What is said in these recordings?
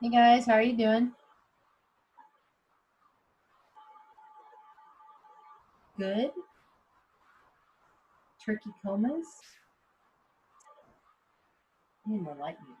Hey guys, how are you doing? Good. Turkey comas? I need more light here.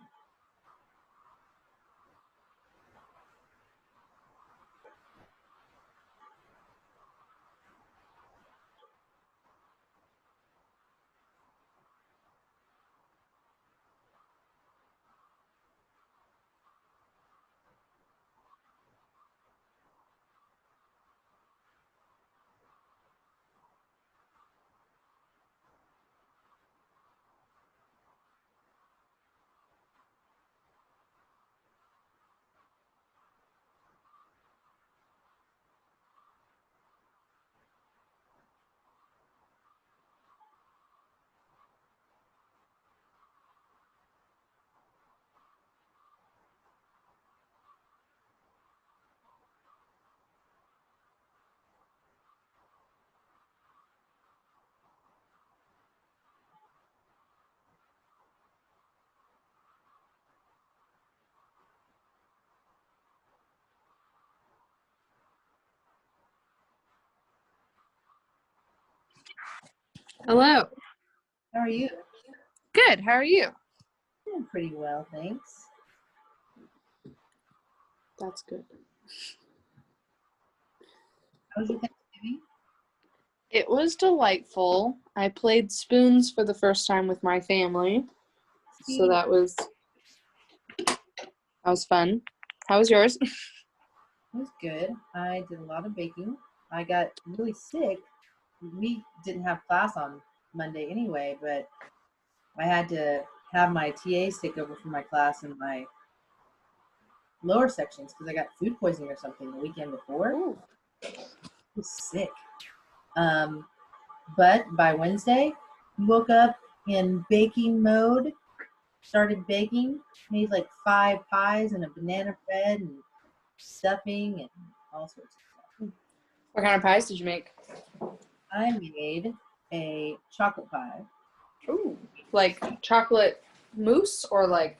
Hello. How are you? Good. How are you? Doing pretty well, thanks. That's good. How was your Thanksgiving? It was delightful. I played spoons for the first time with my family. So that was fun. How was yours? It was good. I did a lot of baking. I got really sick. We didn't have class on Monday anyway, but I had to have my TAs take over for my class in my lower sections because I got food poisoning or something the weekend before. Ooh. I was sick. But by Wednesday, woke up in baking mode, started baking, made like 5 pies and a banana bread and stuffing and all sorts of stuff. What kind of pies did you make? I made a chocolate pie. Ooh. Like chocolate mousse or like?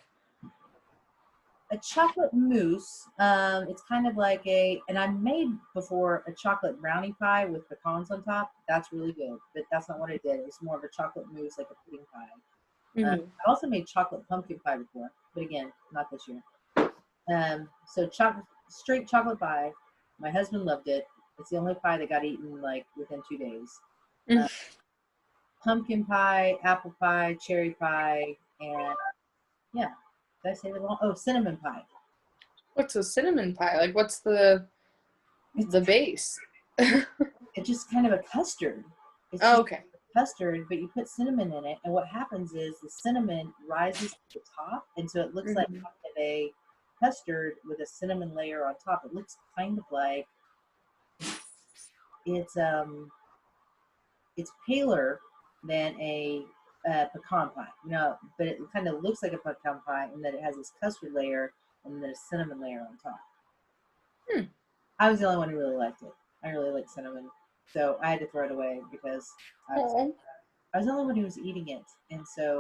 A chocolate mousse. It's kind of like and I made before a chocolate brownie pie with pecans on top. That's really good, but that's not what I did. It was more of a chocolate mousse, like a pudding pie. Mm-hmm. I also made chocolate pumpkin pie before, but again, not this year. So straight chocolate pie. My husband loved it. It's the only pie that got eaten like within 2 days. Pumpkin pie, apple pie, cherry pie, and yeah. Did I say that wrong? Oh, cinnamon pie. What's a cinnamon pie? Like what's the base? It's just kind of a custard. It's just Okay. custard, but you put cinnamon in it, and what happens is the cinnamon rises to the top, and so it looks like kind of a custard with a cinnamon layer on top. It looks kind of like it's paler than a pecan pie, but it kind of looks like a pecan pie in that it has this custard layer and then a cinnamon layer on top. I was the only one who really liked it. I really like cinnamon, so I had to throw it away because I was the only one who was eating it, and so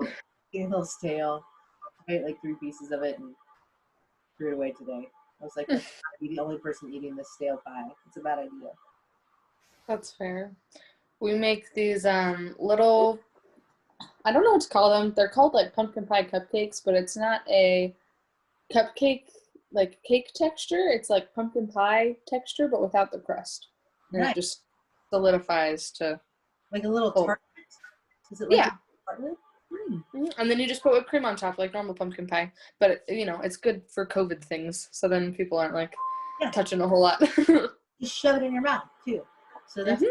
getting a little stale. I ate like 3 pieces of it and threw it away today. I was like, I'm the only person eating this stale pie. It's a bad idea. That's fair. We make these little, I don't know what to call them. They're called like pumpkin pie cupcakes, but it's not a cupcake like cake texture. It's like pumpkin pie texture, but without the crust. And Nice. It just solidifies to like a little tartlet. Is it like a tartlet? And then you just put whipped cream on top like normal pumpkin pie. But it's good for COVID things. So then people aren't like touching a whole lot. Just shove it in your mouth too. So that's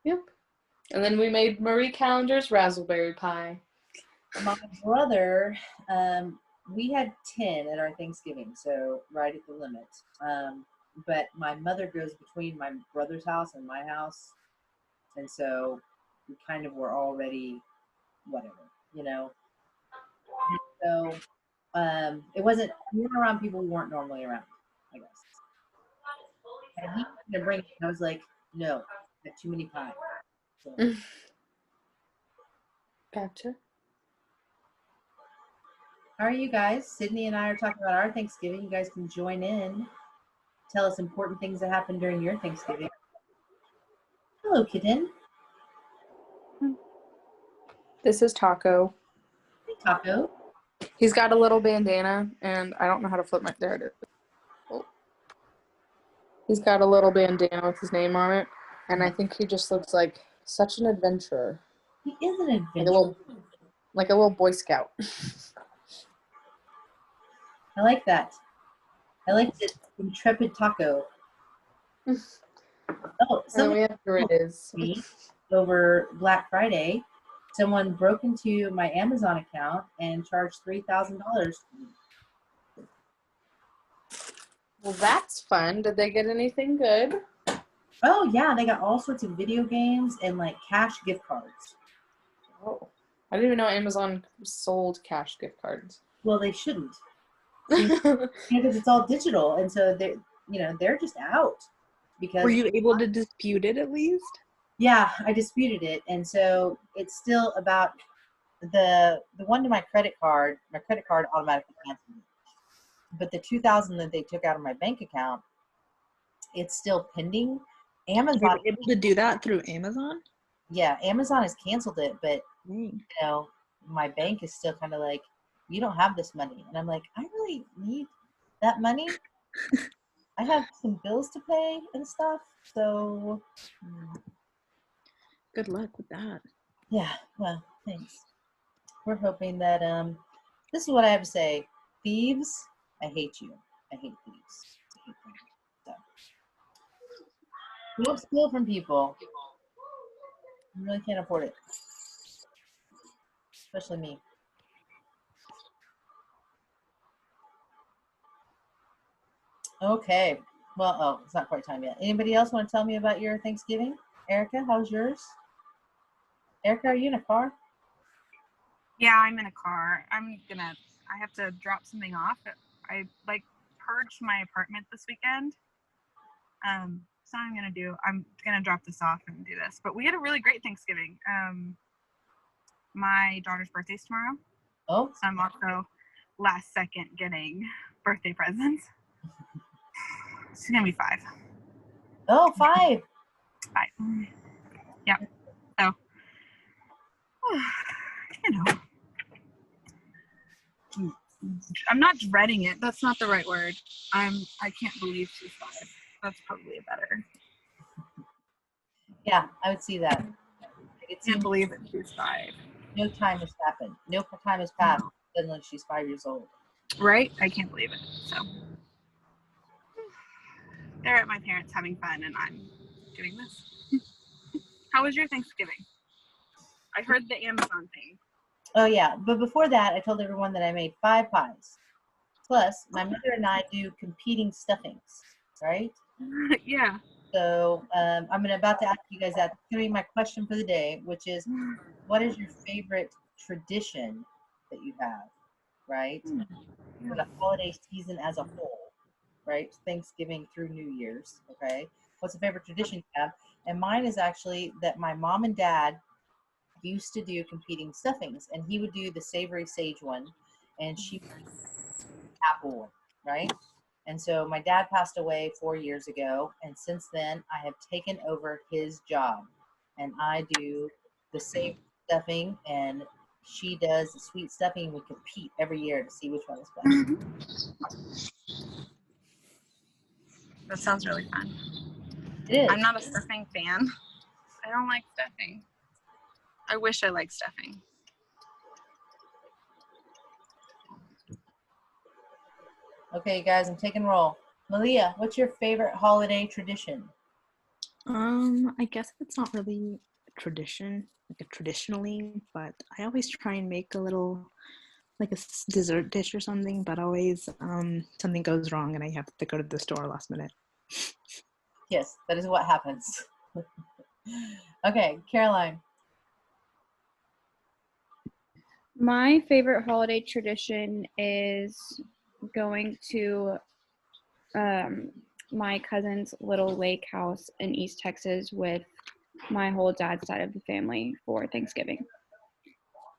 Yep. And then we made Marie Callender's raspberry pie. My brother, we had 10 at our Thanksgiving, so right at the limit. But my mother goes between my brother's house and my house, and so we kind of were already whatever, So it wasn't, we weren't around people who weren't normally around, I guess. And he wanted to bring it, and I was like, no, I have too many pies. So. Gotcha. How are you guys? Sydney and I are talking about our Thanksgiving. You guys can join in. Tell us important things that happened during your Thanksgiving. Hello, kitten. This is Taco. Hey, Taco. He's got a little bandana, and I don't know how to flip my. There it is. Oh. He's got a little bandana with his name on it, and I think he just looks like such an adventurer. He is an adventurer. Like a little Boy Scout. I like that. I like the intrepid Taco. Oh, So we have Grizz. Over Black Friday, someone broke into my Amazon account and charged $3,000. Well, that's fun. Did they get anything good? Oh yeah, they got all sorts of video games and like cash gift cards. Oh, I didn't even know Amazon sold cash gift cards. Well, they shouldn't, because it's all digital, and so they're just out. Because were you able to dispute it at least? Yeah, I disputed it, and so it's still about the one to my credit card. My credit card automatically canceled it, but the $2,000 that they took out of my bank account, it's still pending. Amazon, you were able to do that through Amazon? Yeah, Amazon has canceled it, but my bank is still kind of like, you don't have this money, and I'm like, I really need that money. I have some bills to pay and stuff, so good luck with that. Yeah, well, thanks. We're hoping that this is what I have to say. Thieves, I hate you. I hate thieves. I hate them. So don't steal from people. You really can't afford it. Especially me. Okay. Well, it's not quite time yet. Anybody else want to tell me about your Thanksgiving? Erica, how's yours? Erica, are you in a car? Yeah, I'm in a car. I have to drop something off. I purged my apartment this weekend. So I'm gonna drop this off and do this. But we had a really great Thanksgiving. My daughter's birthday's tomorrow. Oh. So I'm also last second getting birthday presents. She's gonna be 5. Oh, 5. 5. Yep. So I'm not dreading it. That's not the right word. I can't believe she's 5. That's probably better. Yeah, I would see that. I can't believe that she's 5. No time has happened. No time has passed. Suddenly she's 5 years old. Right? I can't believe it. So they're at my parents having fun, and I'm doing this. How was your Thanksgiving? I heard the Amazon thing. Oh yeah, but before that, I told everyone that I made 5 pies. Plus, my mother and I do competing stuffings, right? Yeah. So I'm about to ask you guys that. It's going to be my question for the day, which is, what is your favorite tradition that you have, right? For the holiday season as a whole, right? Thanksgiving through New Year's, okay? What's the favorite tradition you have? And mine is actually that my mom and dad used to do competing stuffings, and he would do the savory sage one, and she would do the apple one, right? And so my dad passed away 4 years ago, and since then I have taken over his job, and I do the savory stuffing, and she does the sweet stuffing. We compete every year to see which one is best. That sounds really fun. It is. I'm not a stuffing fan. I don't like stuffing. I wish I liked stuffing. Okay, guys, I'm taking roll. Malia, what's your favorite holiday tradition? I guess it's not really a tradition, like a traditionally, but I always try and make a little, like a dessert dish or something, but always something goes wrong and I have to go to the store last minute. Yes, that is what happens. Okay, Caroline. My favorite holiday tradition is going to my cousin's little lake house in East Texas with my whole dad's side of the family for Thanksgiving.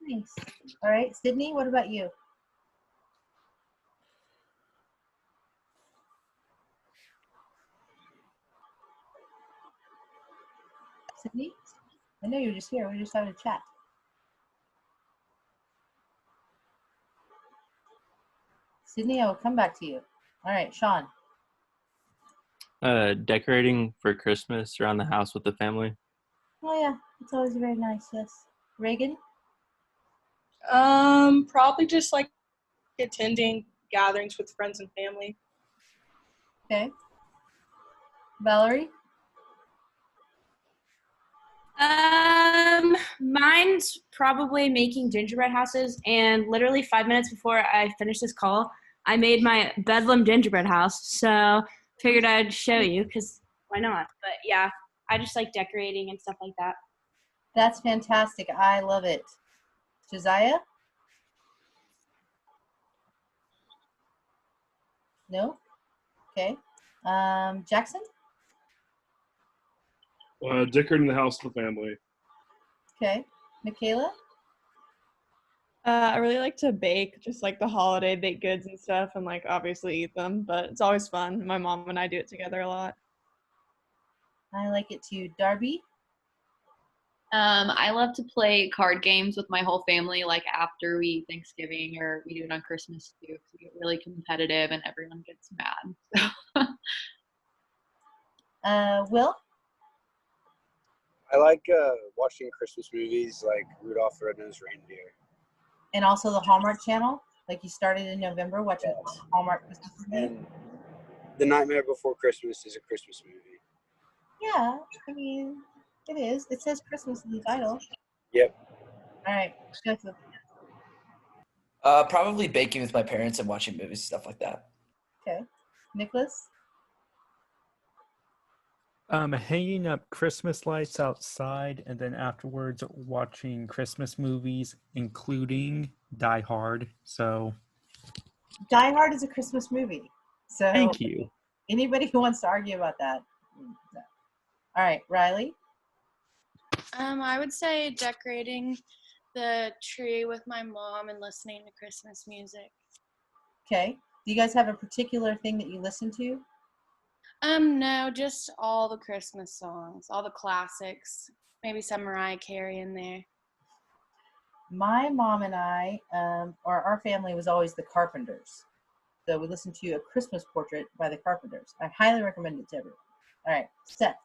Nice. All right, Sydney, what about you? Sydney? I know you were just here. We were just having a chat. Sydney, I will come back to you. All right, Sean. Decorating for Christmas around the house with the family. Oh yeah, it's always very nice. Yes. Reagan. Probably just like attending gatherings with friends and family. Okay. Valerie. Mine's probably making gingerbread houses, and literally 5 minutes before I finished this call, I made my Bedlam gingerbread house, so figured I'd show you, because why not? But yeah, I just like decorating and stuff like that. That's fantastic. I love it. Josiah? No? Okay. Jackson? Decorating the house with the family. Okay. Michaela? I really like to bake, just like the holiday baked goods and stuff, and like obviously eat them, but it's always fun. My mom and I do it together a lot. I like it too. Darby? I love to play card games with my whole family, like after we eat Thanksgiving, or we do it on Christmas too, because we get really competitive and everyone gets mad. Will? I like watching Christmas movies like Rudolph the Red-Nosed Reindeer. And also the Hallmark Channel? Like you started in November watching Hallmark Christmas movies? And The Nightmare Before Christmas is a Christmas movie. Yeah, I mean, it is. It says Christmas in the title. Yep. All right, Joseph. Probably baking with my parents and watching movies, stuff like that. Okay. Nicholas? Hanging up Christmas lights outside, and then afterwards watching Christmas movies, including Die Hard. So, Die Hard is a Christmas movie. So thank you. Anybody who wants to argue about that? No. All right, Riley? I would say decorating the tree with my mom and listening to Christmas music. Okay. Do you guys have a particular thing that you listen to? No, just all the Christmas songs, all the classics, maybe some Mariah Carey in there. My mom and I, or our family was always the Carpenters. So we listened to A Christmas Portrait by the Carpenters. I highly recommend it to everyone. All right, Seth.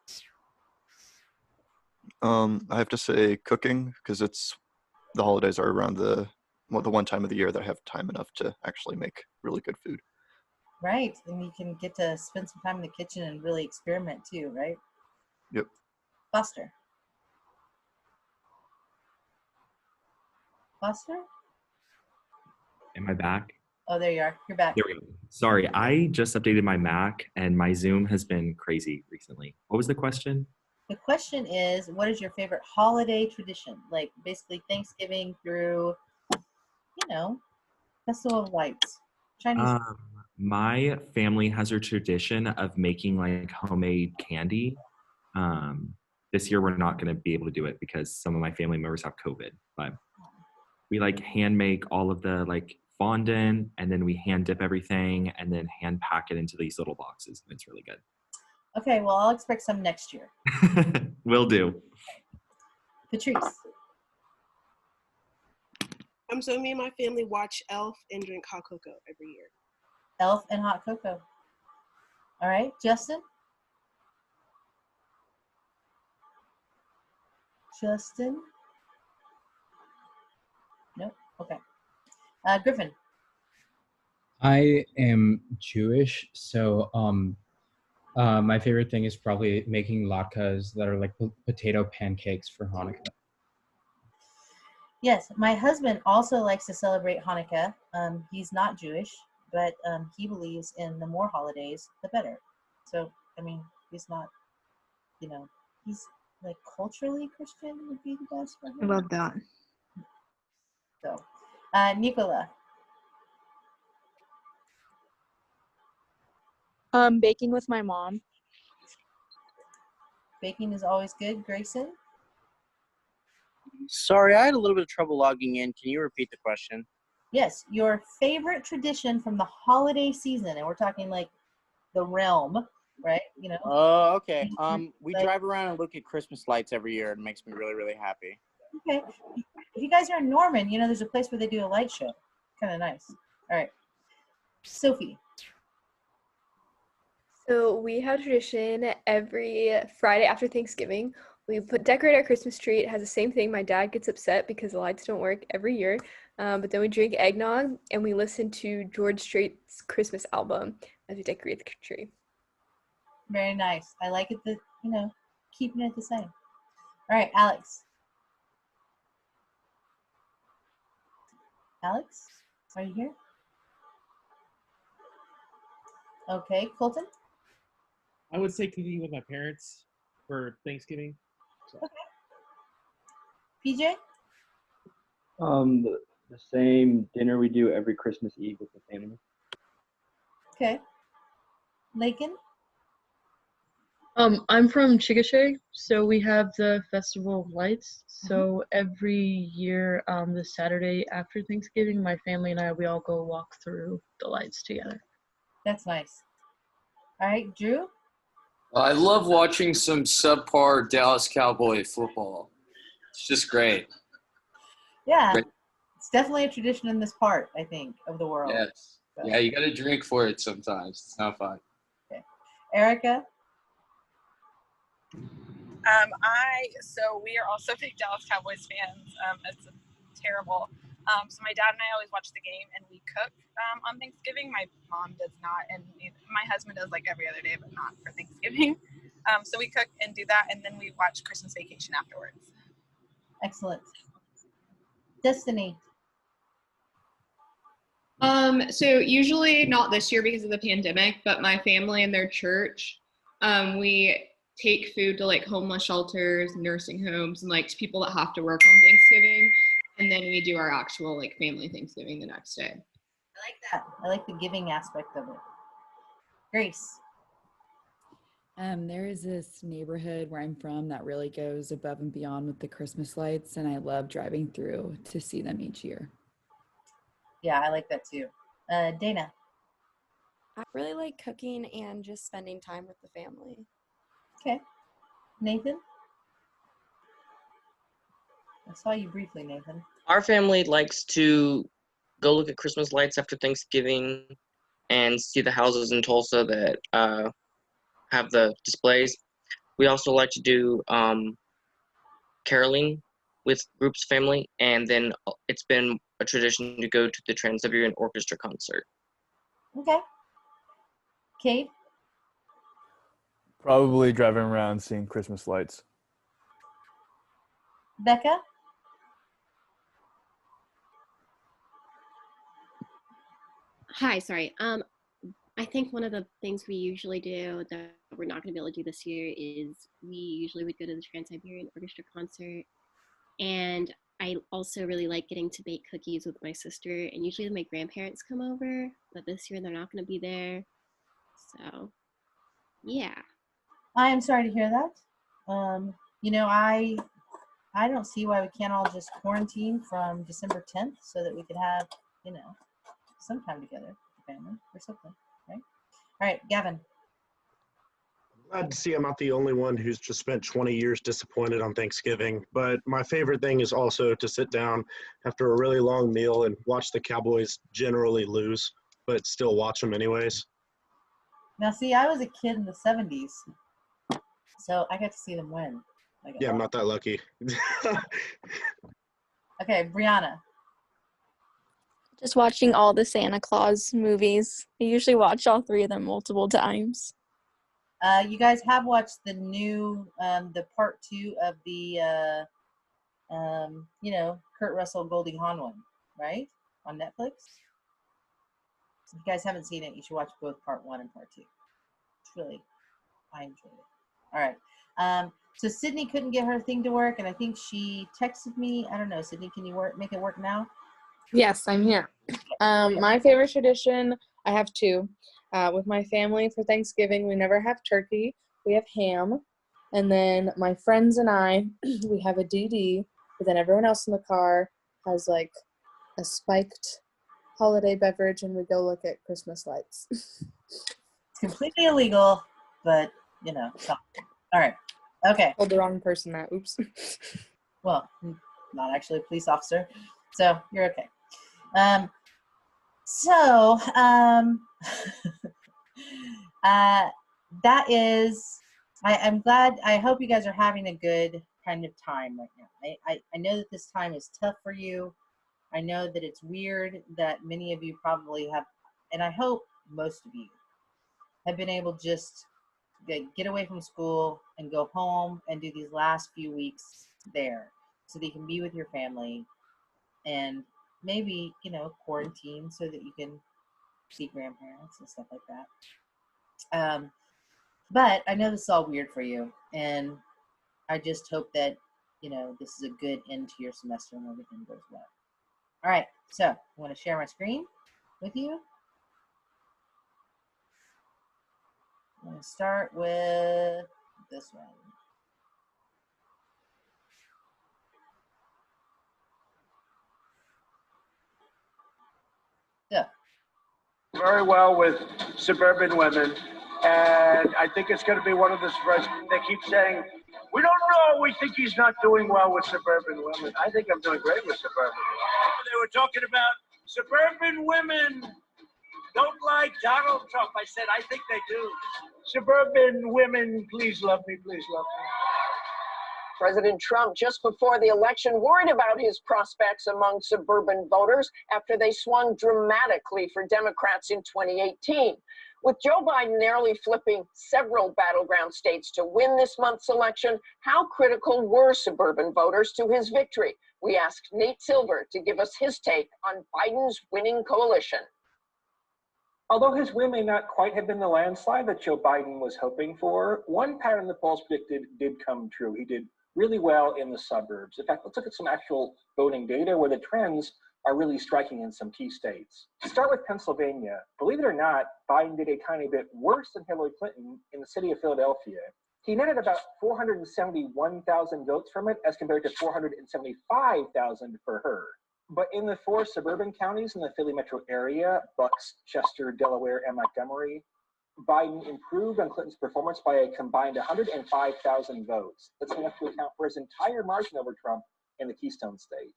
I have to say cooking, because the holidays are around the one time of the year that I have time enough to actually make really good food. Right, and you can get to spend some time in the kitchen and really experiment too, right? Yep. Foster. Foster? Am I back? Oh, there you are. You're back. There we go. Sorry, I just updated my Mac and my Zoom has been crazy recently. What was the question? The question is, what is your favorite holiday tradition? Like basically Thanksgiving through, Festival of Lights. Chinese. My family has a tradition of making like homemade candy. This year we're not going to be able to do it because some of my family members have COVID, but we like hand make all of the like fondant, and then we hand dip everything and then hand pack it into these little boxes. It's really good. Okay, well, I'll expect some next year. Will do. Patrice. So me and my family watch Elf and drink hot cocoa every year. Elf and hot cocoa. All right, Justin? Justin? Nope. Okay. Griffin. I am Jewish, so my favorite thing is probably making latkes that are like potato pancakes for Hanukkah. Yes, my husband also likes to celebrate Hanukkah. He's not Jewish, but he believes in the more holidays, the better. So, I mean, he's not, he's like culturally Christian would be the best for him. I love that. So, Nicola. Baking with my mom. Baking is always good. Grayson? Sorry, I had a little bit of trouble logging in. Can you repeat the question? Yes, your favorite tradition from the holiday season, and we're talking like the realm right? You know. Oh, okay. We Like, drive around and look at Christmas lights every year. It makes me really, really happy. okay. If you guys are in Norman, you know, there's a place where they do a light show. Kind of nice. All right. Sophie. So we have tradition every Friday after Thanksgiving. We decorate our Christmas tree. It has the same thing. My dad gets upset because the lights don't work every year. But then we drink eggnog and we listen to George Strait's Christmas album as we decorate the tree. Very nice. I like it that, you know, keeping it the same. All right, Alex. Alex, are you here? Okay, Colton. I would say cooking with my parents for Thanksgiving. So. Okay. PJ? The same dinner we do every Christmas Eve with the family. Okay. Lakin? I'm from Chickasha, so we have the Festival of Lights. So every year, the Saturday after Thanksgiving, my family and we all go walk through the lights together. That's nice. All right, Drew? I love watching some subpar Dallas Cowboy football. It's just great. Yeah, Great. it's definitely a tradition in this part, I think, of the world. Yes. So. Yeah, you got to drink for it sometimes. It's not fun. Okay. Erica? So we are also big Dallas Cowboys fans. It's terrible. So my dad and I always watch the game, and we cook on Thanksgiving. My mom does not, and my husband does like every other day, but not for Thanksgiving. So we cook and do that, and then we watch Christmas Vacation afterwards. Excellent. Destiny? So usually not this year because of the pandemic, but my family and their church, we take food to like homeless shelters, nursing homes, and like people that have to work on Thanksgiving. And then we do our actual like family Thanksgiving the next day. I like that. I like the giving aspect of it. Grace? There is this neighborhood where I'm from that really goes above and beyond with the Christmas lights, and I love driving through to see them each year. Yeah, I like that too. Dana? I really like cooking and just spending time with the family. Okay. Nathan? I saw you briefly, Nathan. Our family likes to go look at Christmas lights after Thanksgiving and see the houses in Tulsa that have the displays. We also like to do caroling with groups of family, and then it's been a tradition to go to the Trans-Siberian Orchestra concert. Okay. Kate? Probably driving around seeing Christmas lights. Becca? Hi, sorry. I think one of the things we usually do that we're not going to be able to do this year is we usually would go to the Trans-Siberian Orchestra concert. And I also really like getting to bake cookies with my sister. And usually my grandparents come over, but this year they're not going to be there. So, yeah. I am sorry to hear that. You know, I don't see why we can't all just quarantine from December 10th so that we could have, you know, some time together with the family or something, right? All right, Gavin. Glad to see I'm not the only one who's just spent 20 years disappointed on Thanksgiving, but my favorite thing is also to sit down after a really long meal and watch the Cowboys generally lose, but still watch them anyways. Now, see, I was a kid in the 70s, so I got to see them win. Yeah, I'm not that lucky. Okay, Brianna. Just watching all the Santa Claus movies. I usually watch all 3 of them multiple times. You guys have watched the new, the part 2 of the, you know, Kurt Russell, Goldie Hawn one, right? On Netflix? If you guys haven't seen it, you should watch both part 1 and part 2. It's really, I enjoyed it. All right. So Sydney couldn't get her thing to work, and I think she texted me. I don't know, Sydney, can you make it work now? Yes, I'm here. My favorite tradition, I have 2. With my family for Thanksgiving, we never have turkey. We have ham. And then my friends and I, we have a DD. But then everyone else in the car has like a spiked holiday beverage, and we go look at Christmas lights. It's completely illegal. but you know, so. All right. Okay. Told the wrong person that. Oops. Well, not actually a police officer, so you're okay. That is, I'm glad, I hope you guys are having a good kind of time right now. I know that this time is tough for you. I know that it's weird that many of you probably have, and I hope most of you have been able just to get away from school and go home and do these last few weeks there so that you can be with your family and maybe, you know, quarantine so that you can see grandparents and stuff like that. But I know this is all weird for you, and I just hope that, you know, this is a good end to your semester and everything goes well. All right, so I want to share my screen with you. I'm going to start with this one. Yeah. Very well with suburban women, and I think it's going to be one of the surprises. They keep saying, we don't know, we think he's not doing well with suburban women. I think I'm doing great with suburban women. They were talking about suburban women don't like Donald Trump. I said, I think they do. Suburban women, please love me, please love me. President Trump, just before the election, worried about his prospects among suburban voters after they swung dramatically for Democrats in 2018. With Joe Biden narrowly flipping several battleground states to win this month's election, how critical were suburban voters to his victory? We asked Nate Silver to give us his take on Biden's winning coalition. Although his win may not quite have been the landslide that Joe Biden was hoping for, one pattern the polls predicted did come true. He did really well in the suburbs. In fact, let's look at some actual voting data where the trends are really striking in some key states. To start with Pennsylvania, believe it or not, Biden did a tiny bit worse than Hillary Clinton in the city of Philadelphia. He netted about 471,000 votes from it as compared to 475,000 for her. But in the four suburban counties in the Philly metro area, Bucks, Chester, Delaware, and Montgomery, Biden improved on Clinton's performance by a combined 105,000 votes. That's enough to account for his entire margin over Trump in the Keystone State.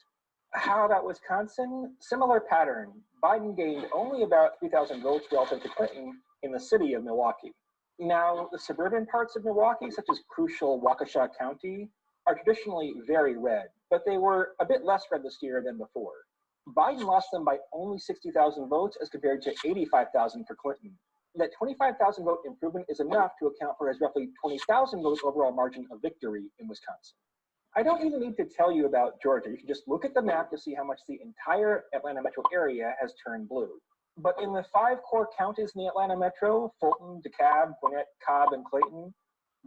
How about Wisconsin? Similar pattern. Biden gained only about 3,000 votes relative to Clinton in the city of Milwaukee. Now, the suburban parts of Milwaukee, such as crucial Waukesha County, are traditionally very red, but they were a bit less red this year than before. Biden lost them by only 60,000 votes as compared to 85,000 for Clinton. That 25,000 vote improvement is enough to account for his roughly 20,000 vote overall margin of victory in Wisconsin. I don't even need to tell you about Georgia. You can just look at the map to see how much the entire Atlanta metro area has turned blue. But in the 5 core counties in the Atlanta metro, Fulton, DeKalb, Gwinnett, Cobb, and Clayton,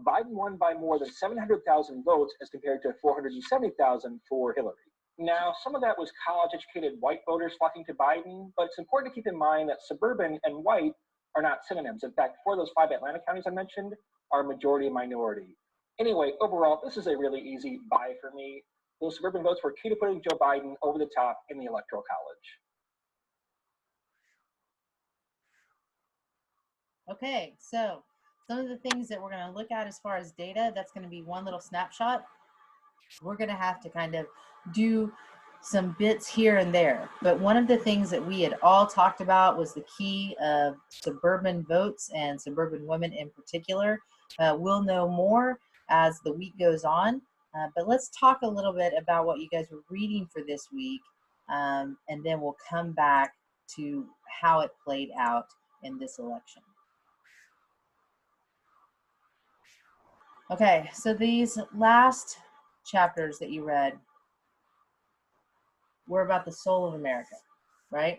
Biden won by more than 700,000 votes as compared to 470,000 for Hillary. Now, some of that was college-educated white voters flocking to Biden, but it's important to keep in mind that suburban and white are not synonyms. In fact, 4 of those 5 Atlanta counties I mentioned are majority minority. Anyway, overall, this is a really easy buy for me. Those suburban votes were key to putting Joe Biden over the top in the Electoral College. Okay, so some of the things that we're going to look at as far as data, that's going to be one little snapshot. We're going to have to kind of do some bits here and there. But one of the things that we had all talked about was the key of suburban votes and suburban women in particular. We'll know more as the week goes on. But let's talk a little bit about what you guys were reading for this week. And then we'll come back to how it played out in this election. Okay, so these last chapters that you read were about the soul of America, right?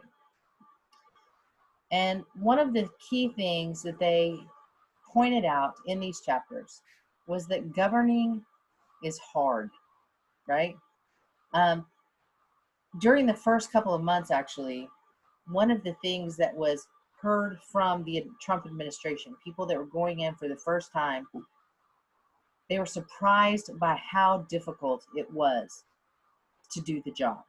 And one of the key things that they pointed out in these chapters was that governing is hard, right? During the first couple of months, actually, one of the things that was heard from the Trump administration, people that were going in for the first time, they were surprised by how difficult it was to do the job.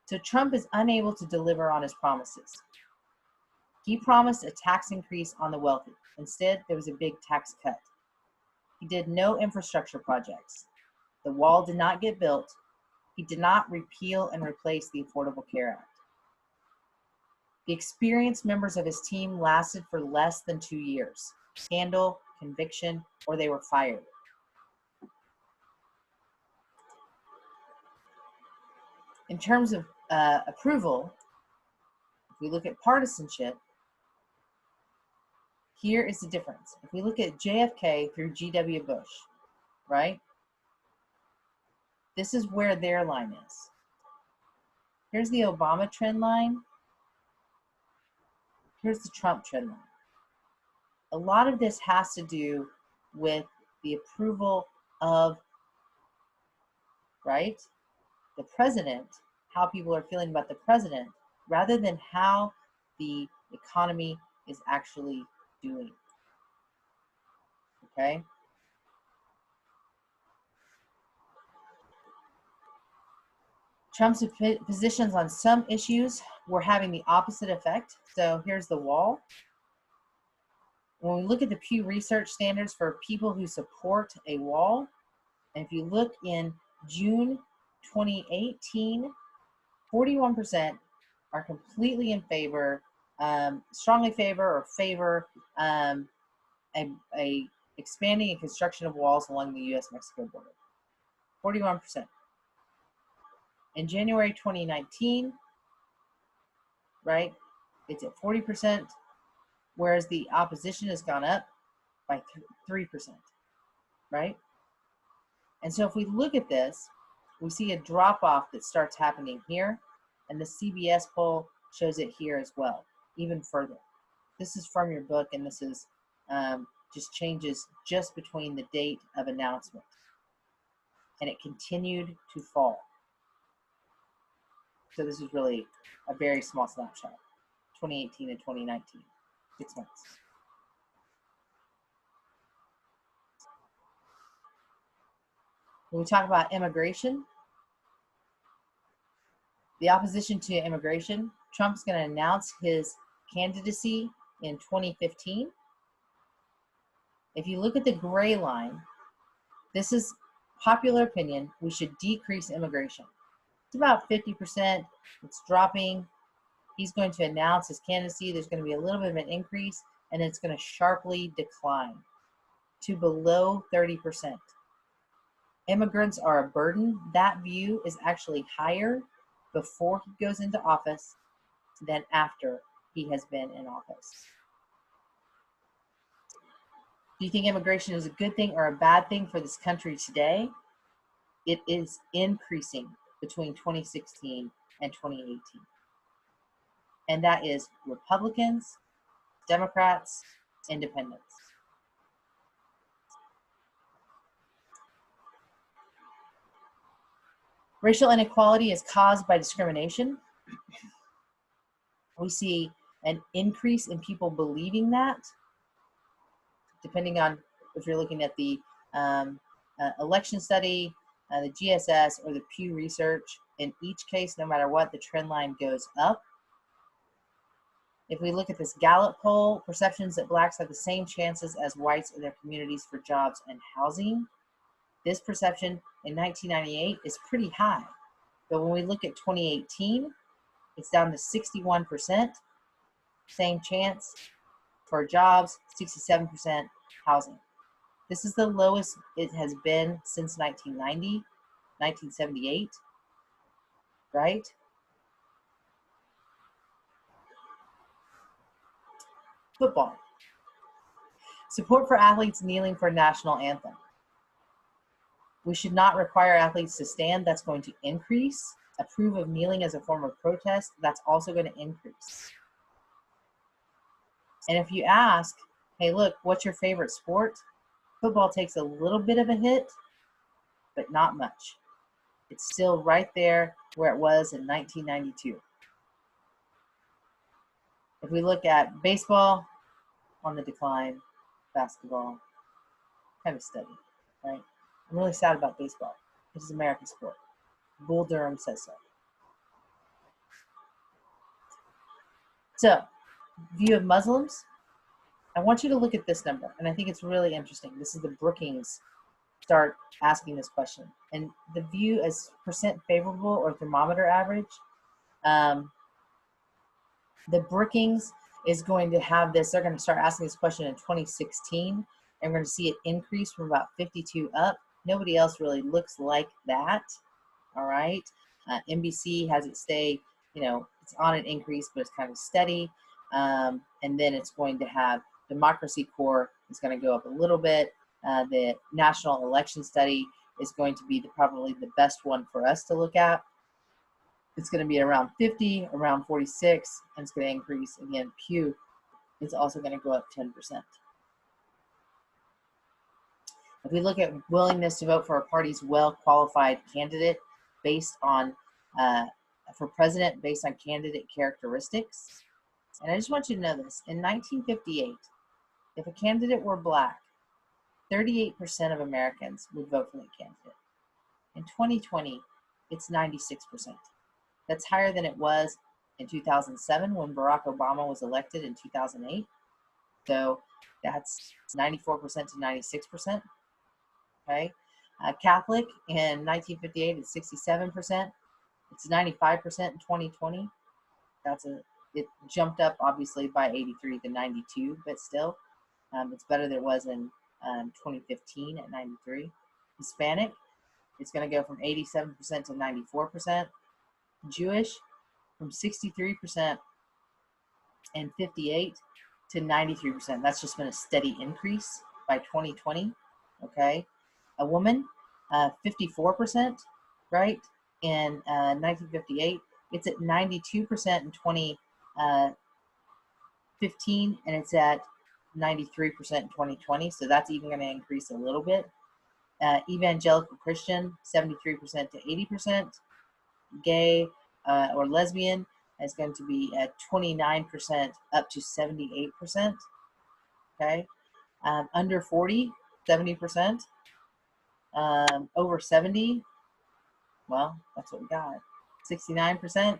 So Trump is unable to deliver on his promises. He promised a tax increase on the wealthy. Instead, there was a big tax cut. He did no infrastructure projects. The wall did not get built. He did not repeal and replace the Affordable Care Act. The experienced members of his team lasted for less than 2 years. Scandal, conviction, or they were fired. In terms of approval, if we look at partisanship, here is the difference. If we look at JFK through G.W. Bush, right? This is where their line is. Here's the Obama trend line. Here's the Trump trend line. A lot of this has to do with the approval of, right, the president, how people are feeling about the president, rather than how the economy is actually doing. Okay? Trump's positions on some issues were having the opposite effect. So here's the wall. When we look at the Pew Research standards for people who support a wall, and if you look in June 2018, 41% are completely in favor, strongly favor or favor a expanding and construction of walls along the U.S.-Mexico border. 41%. In January 2019, right, it's at 40%, whereas the opposition has gone up by 3%, right? And so if we look at this, we see a drop-off that starts happening here, and the CBS poll shows it here as well, even further. This is from your book, and this is just changes just between the date of announcement. And it continued to fall. So this is really a very small snapshot, 2018 and 2019, 6 months. When we talk about immigration, the opposition to immigration, Trump's going to announce his candidacy in 2015. If you look at the gray line, this is popular opinion. We should decrease immigration. It's about 50%. It's dropping. He's going to announce his candidacy. There's going to be a little bit of an increase, and it's going to sharply decline to below 30%. Immigrants are a burden. That view is actually higher before he goes into office than after he has been in office. Do you think immigration is a good thing or a bad thing for this country today? It is increasing between 2016 and 2018. And that is Republicans, Democrats, Independents. Racial inequality is caused by discrimination. We see an increase in people believing that, depending on if you're looking at the election study, the GSS, or the Pew Research. In each case, no matter what, the trend line goes up. If we look at this Gallup poll, perceptions that blacks have the same chances as whites in their communities for jobs and housing. This perception in 1998 is pretty high. But when we look at 2018, it's down to 61%, same chance for jobs, 67% housing. This is the lowest it has been since 1990, 1978, right? Football. Support for athletes kneeling for national anthem. We should not require athletes to stand. That's going to increase. Approve of kneeling as a form of protest. That's also going to increase. And if you ask, hey, look, what's your favorite sport? Football takes a little bit of a hit, but not much. It's still right there where it was in 1992. If we look at baseball, on the decline, basketball, kind of steady, right? I'm really sad about baseball. This is American sport. Bull Durham says so. So, view of Muslims, I want you to look at this number, and I think it's really interesting. This is the Brookings start asking this question. And the view as percent favorable or thermometer average, the Brookings is going to have this, they're going to start asking this question in 2016, and we're going to see it increase from about 52 up. Nobody else really looks like that, all right? NBC has it stay, you know, it's on an increase, but it's kind of steady. And then it's going to have Democracy Corps is going to go up a little bit. The National Election Study is going to be probably the best one for us to look at. It's going to be around 50, around 46, and it's going to increase. Again, Pew is also going to go up 10%. If we look at willingness to vote for a party's well-qualified candidate based on, for president based on candidate characteristics, and I just want you to know this, in 1958, if a candidate were black, 38% of Americans would vote for that candidate. In 2020, it's 96%. That's higher than it was in 2007 when Barack Obama was elected in 2008. So that's 94% to 96%. Okay. Catholic in 1958 is 67%. It's 95% in 2020. It jumped up obviously by 83 to 92, but still, it's better than it was in 2015 at 93. Hispanic, it's going to go from 87% to 94%. Jewish, from 63% and 58 to 93%. That's just been a steady increase by 2020. Okay, a woman, 54%, right? In 1958, it's at 92% in 2015, and it's at 93% in 2020. So that's even going to increase a little bit. Evangelical Christian, 73% to 80%. Gay or lesbian is going to be at 29% up to 78%. Okay, under 40, 70%. Over 70, well, that's what we got. 69%.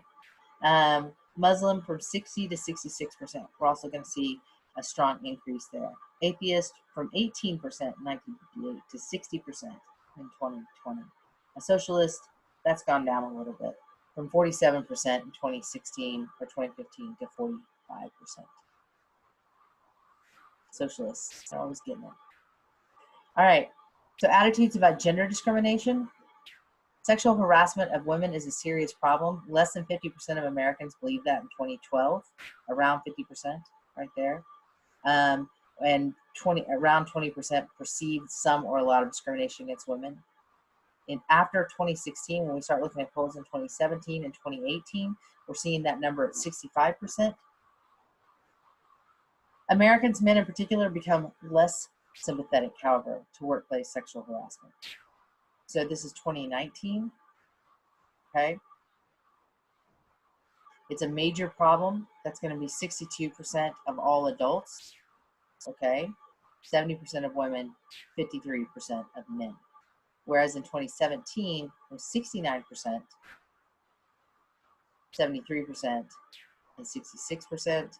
Muslim from 60 to 66%. We're also going to see a strong increase there. Atheist from 18% in 1958 to 60% in 2020. A socialist, that's gone down a little bit from 47% in 2016 or 2015 to 45%. Socialists are always getting it. All right, so attitudes about gender discrimination. Sexual harassment of women is a serious problem. Less than 50% of Americans believe that in 2012, around 50% right there. And around 20% perceived some or a lot of discrimination against women. And after 2016, when we start looking at polls in 2017 and 2018, we're seeing that number at 65%. Americans, men in particular, become less sympathetic, however, to workplace sexual harassment. So this is 2019, okay? It's a major problem. That's going to be 62% of all adults, okay? 70% of women, 53% of men. Whereas in 2017, it was 69%, 73%, and 66%.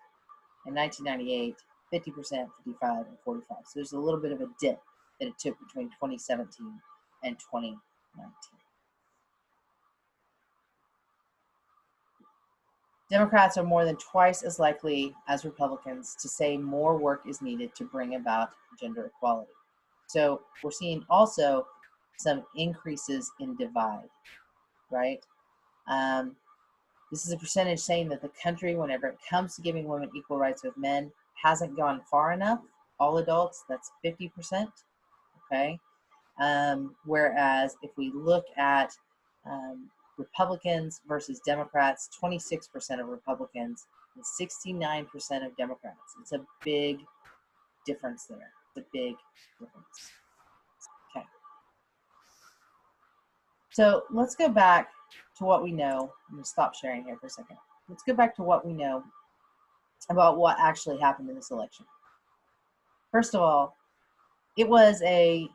In 1998, 50%, 55, and 45. So there's a little bit of a dip that it took between 2017 and 2019. Democrats are more than twice as likely as Republicans to say more work is needed to bring about gender equality. So we're seeing also some increases in divide, right? This is a percentage saying that the country, whenever it comes to giving women equal rights with men, hasn't gone far enough. All adults, that's 50%, okay? Whereas if we look at Republicans versus Democrats, 26% of Republicans and 69% of Democrats. It's a big difference there. It's a big difference. Okay. So let's go back to what we know. I'm going to stop sharing here for a second. Let's go back to what we know about what actually happened in this election. First of all, there was a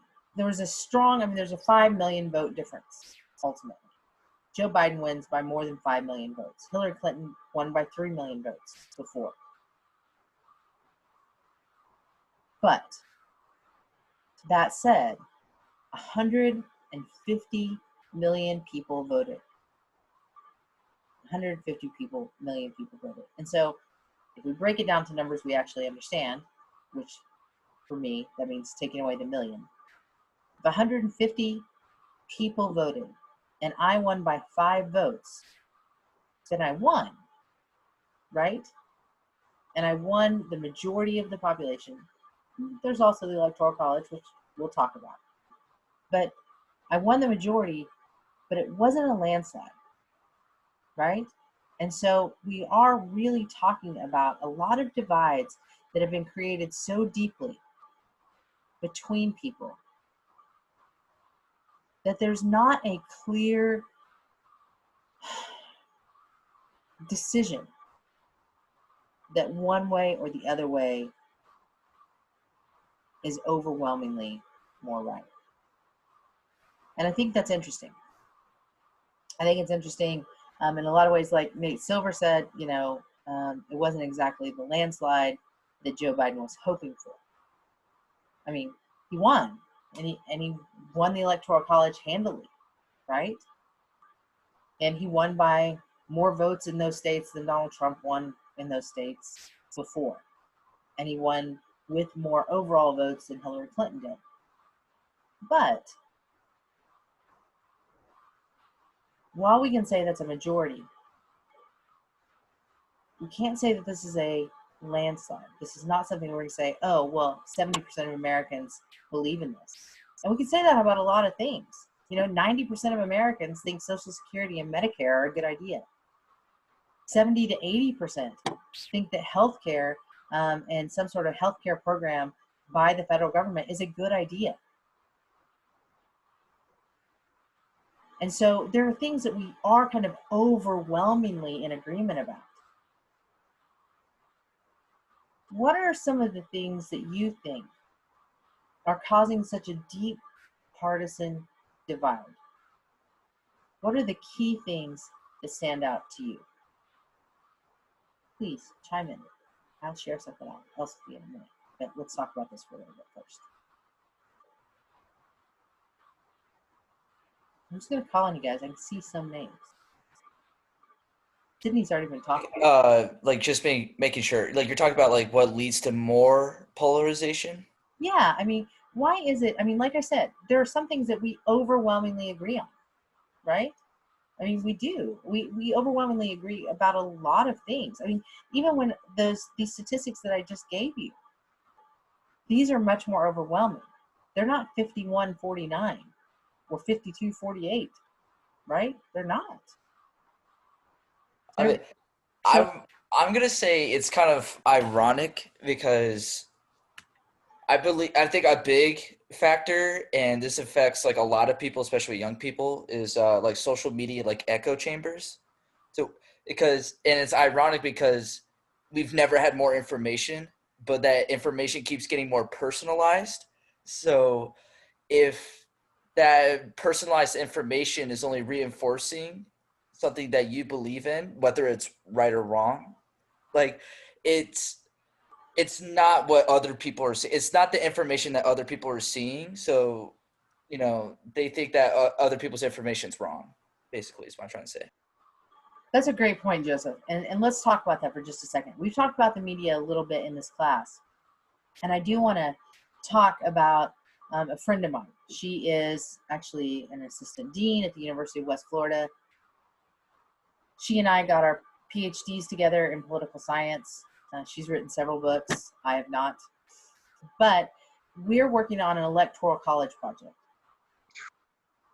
strong, there's a 5 million vote difference ultimately. Joe Biden wins by more than 5 million votes. Hillary Clinton won by 3 million votes before. But that said, 150 million people voted. 150 million people voted. And so if we break it down to numbers we actually understand, which for me, that means taking away the million. If 150 people voted and I won by 5 votes, then I won, right? And I won the majority of the population. There's also the Electoral College, which we'll talk about. But I won the majority, but it wasn't a landslide, right? And so we are really talking about a lot of divides that have been created so deeply between people that there's not a clear decision that one way or the other way is overwhelmingly more right. And I think that's interesting. I think it's interesting in a lot of ways, like Nate Silver said, you know, it wasn't exactly the landslide that Joe Biden was hoping for. I mean, he won, and he won the Electoral College handily, right? And he won by more votes in those states than Donald Trump won in those states before. And he won with more overall votes than Hillary Clinton did. But while we can say that's a majority, we can't say that this is a landslide. This is not something where we say, oh, well, 70% of Americans believe in this. And we can say that about a lot of things. You know, 90% of Americans think Social Security and Medicare are a good idea. 70 to 80% think that healthcare and some sort of healthcare program by the federal government is a good idea. And so there are things that we are kind of overwhelmingly in agreement about. What are some of the things that you think are causing such a deep partisan divide? What are the key things that stand out to you? Please chime in. I'll share something else with you in a minute, but let's talk about this for a little bit first. I'm just gonna call on you guys. I can see some names. Sydney's already been talking. Like just making sure, like you're talking about like what leads to more polarization? Yeah, I mean, why is it? I mean, like I said, there are some things that we overwhelmingly agree on, right? I mean, we do. We overwhelmingly agree about a lot of things. I mean, even when these statistics that I just gave you, these are much more overwhelming. They're not 51-49 or 52-48, right? They're not. I mean, I'm gonna say it's kind of ironic because I think a big factor, and this affects like a lot of people, especially young people, is like social media, like echo chambers. So and it's ironic because we've never had more information, but that information keeps getting more personalized. So if that personalized information is only reinforcing something that you believe in, whether it's right or wrong, like it's not what other people are seeing. It's not the information that other people are seeing. So, you know, they think that other people's information is wrong, basically, is what I'm trying to say. That's a great point, Joseph. And let's talk about that for just a second. We've talked about the media a little bit in this class. And I do want to talk about a friend of mine. She is actually an assistant dean at the University of West Florida. She and I got our PhDs together in political science. She's written several books. I have not. But we're working on an electoral college project.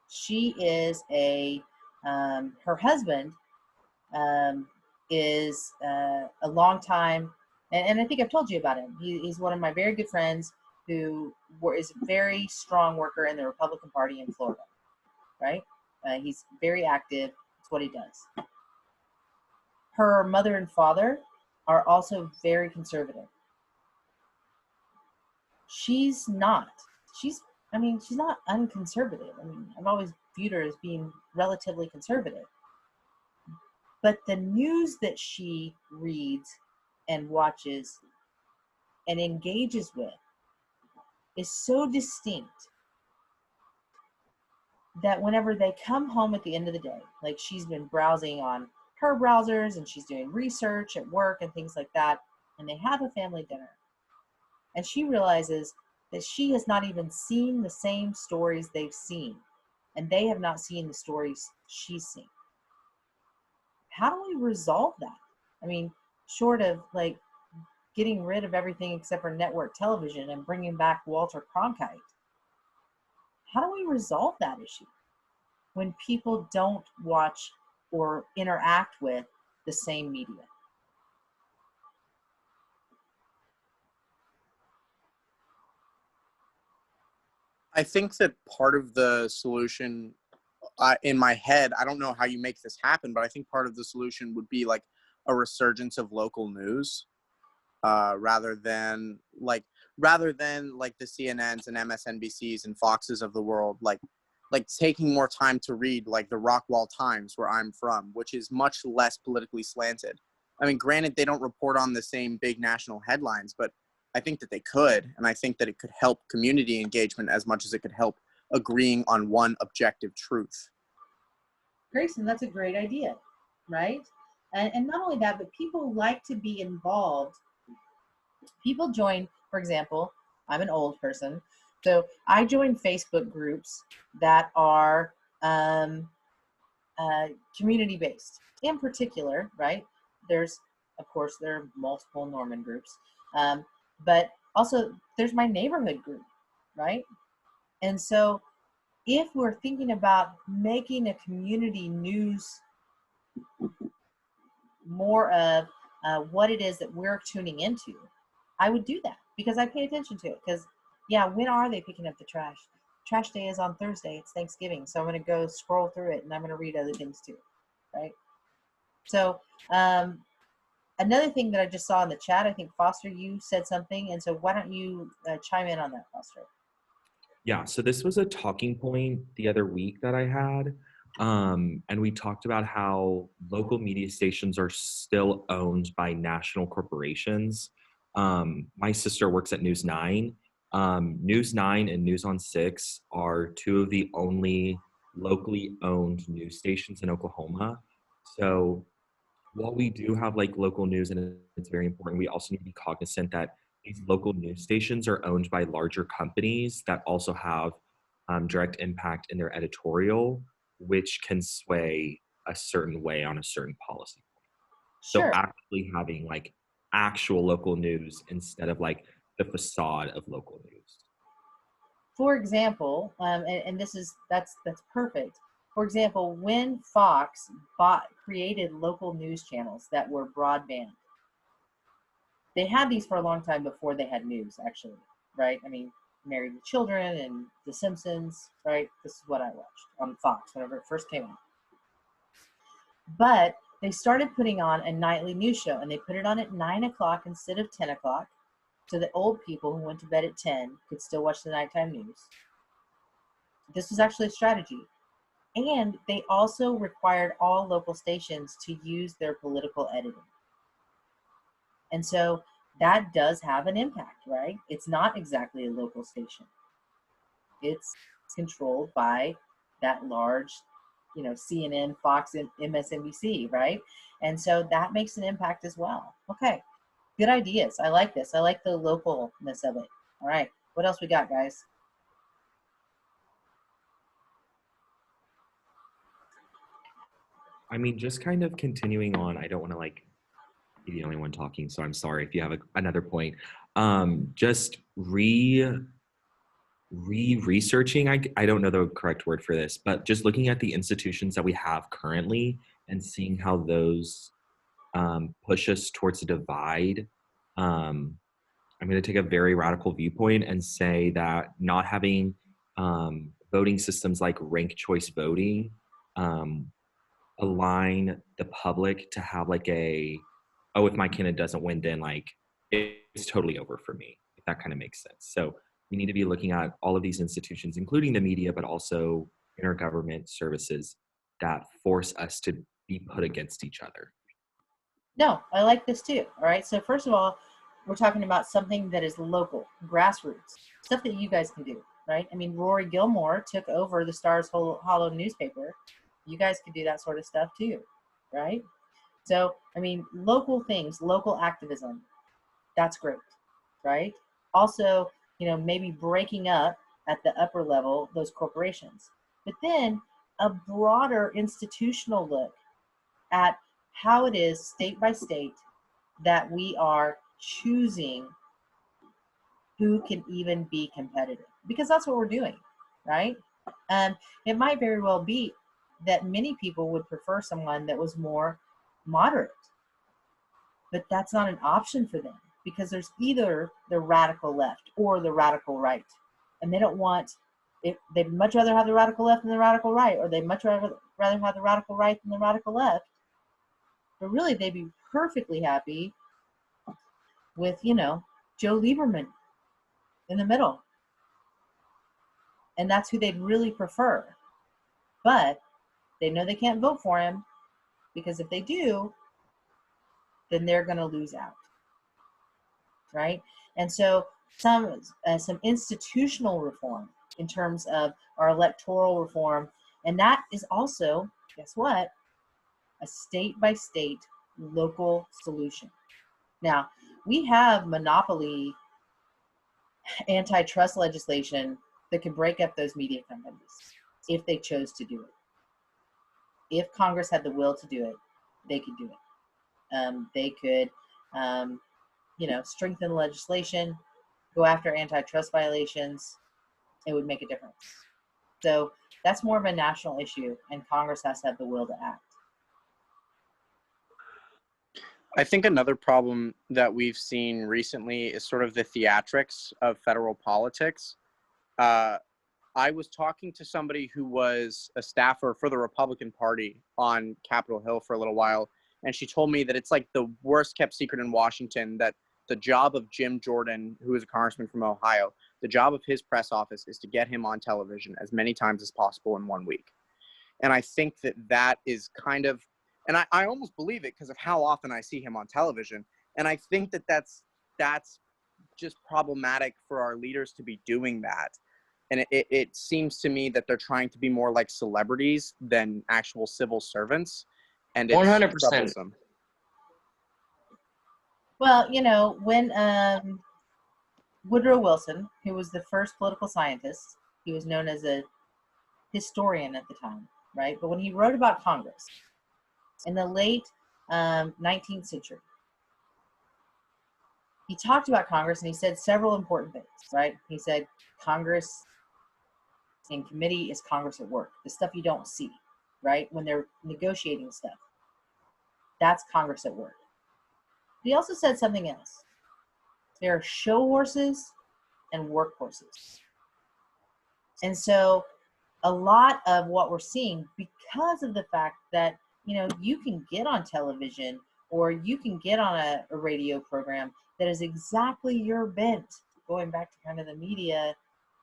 She is her husband is a long time, and I think I've told you about him. He's one of my very good friends who is a very strong worker in the Republican Party in Florida, right? He's very active. It's what he does. Her mother and father are also very conservative. She's not unconservative. I mean, I've always viewed her as being relatively conservative. But the news that she reads and watches and engages with is so distinct that whenever they come home at the end of the day, like she's been browsing on her browsers and she's doing research at work and things like that, and they have a family dinner, and she realizes that she has not even seen the same stories they've seen, and they have not seen the stories she's seen. How do we resolve that? I mean, short of like getting rid of everything except for network television and bringing back Walter Cronkite, how do we resolve that issue when people don't watch or interact with the same media? I think that part of the solution, in my head, I don't know how you make this happen, but I think part of the solution would be like a resurgence of local news, rather than like the CNNs and MSNBCs and Foxes of the world, like taking more time to read like the Rockwall Times, where I'm from, which is much less politically slanted. I mean, granted, they don't report on the same big national headlines, but I think that they could, and I think that it could help community engagement as much as it could help agreeing on one objective truth. Grayson, that's a great idea, right? And not only that, but people like to be involved. People join, for example, I'm an old person, so I join Facebook groups that are community-based. In particular, right, there's, of course, there are multiple Norman groups, but also there's my neighborhood group, right? And so if we're thinking about making a community news more of what it is that we're tuning into, I would do that because I pay attention to it. Because, yeah, when are they picking up the trash? Trash day is on Thursday. It's Thanksgiving. So I'm going to go scroll through it and I'm going to read other things too, right? So another thing that I just saw in the chat, I think, Foster, you said something. And so why don't you chime in on that, Foster? Yeah, so this was a talking point the other week that I had. And we talked about how local media stations are still owned by national corporations. My sister works at News 9. News 9 and News on 6 are two of the only locally owned news stations in Oklahoma. So while we do have like local news and it's very important, we also need to be cognizant that these local news stations are owned by larger companies that also have direct impact in their editorial, which can sway a certain way on a certain policy. Sure. So actually having like actual local news instead of like the facade of local news. For example, and that's perfect. For example, when Fox created local news channels that were broadband, they had these for a long time before they had news, actually, right? I mean, Married with Children and The Simpsons, right? This is what I watched on Fox whenever it first came out. But they started putting on a nightly news show, and they put it on at 9 o'clock instead of 10 o'clock, so that old people who went to bed at 10 could still watch the nighttime news. This was actually a strategy. And they also required all local stations to use their political editing. And so that does have an impact, right? It's not exactly a local station. It's controlled by that large, CNN, Fox, and MSNBC, right? And so that makes an impact as well. Okay, good ideas. I like this. I like the localness of it. All right, what else we got, guys? I mean, just kind of continuing on, I don't want to like be the only one talking, so I'm sorry if you have another point. Just researching, I don't know the correct word for this, but just looking at the institutions that we have currently and seeing how those push us towards a divide. I'm going to take a very radical viewpoint and say that not having voting systems like ranked choice voting align the public to have like if my candidate doesn't win, then like it's totally over for me, if that kind of makes sense. So we need to be looking at all of these institutions, including the media, but also intergovernment services that force us to be put against each other. No, I like this too. All right. So first of all, we're talking about something that is local, grassroots, stuff that you guys can do, right? I mean, Rory Gilmore took over the Stars Hollow newspaper. You guys could do that sort of stuff too, right? So, I mean, local things, local activism, that's great, right? Also, maybe breaking up at the upper level those corporations. But then a broader institutional look at how it is state by state that we are choosing who can even be competitive, because that's what we're doing, right? It might very well be that many people would prefer someone that was more moderate, but that's not an option for them, because there's either the radical left or the radical right, and they don't want it. They'd much rather have the radical left than the radical right, or they'd much rather have the radical right than the radical left. But really, they'd be perfectly happy with, Joe Lieberman in the middle. And that's who they'd really prefer. But they know they can't vote for him, because if they do, then they're going to lose out, right? And so some institutional reform in terms of our electoral reform, and that is also, guess what, a state-by-state local solution. Now, we have monopoly antitrust legislation that could break up those media companies if they chose to do it. If Congress had the will to do it, they could do it. They could, strengthen legislation, go after antitrust violations. It would make a difference. So that's more of a national issue, and Congress has to have the will to act. I think another problem that we've seen recently is sort of the theatrics of federal politics. I was talking to somebody who was a staffer for the Republican Party on Capitol Hill for a little while, and she told me that it's like the worst kept secret in Washington that the job of Jim Jordan, who is a congressman from Ohio, the job of his press office is to get him on television as many times as possible in 1 week. And I think that is kind of, and I almost believe it because of how often I see him on television. And I think that's just problematic for our leaders to be doing that. And it seems to me that they're trying to be more like celebrities than actual civil servants. And it's 100%. troublesome. Well, when Woodrow Wilson, who was the first political scientist, he was known as a historian at the time, right? But when he wrote about Congress in the late 19th century, he talked about Congress and he said several important things, right? He said Congress in committee is Congress at work, the stuff you don't see, right? When they're negotiating stuff, that's Congress at work. He also said something else. There are show horses and workhorses. And so a lot of what we're seeing, because of the fact that, you can get on television or you can get on a radio program that is exactly your bent, going back to kind of the media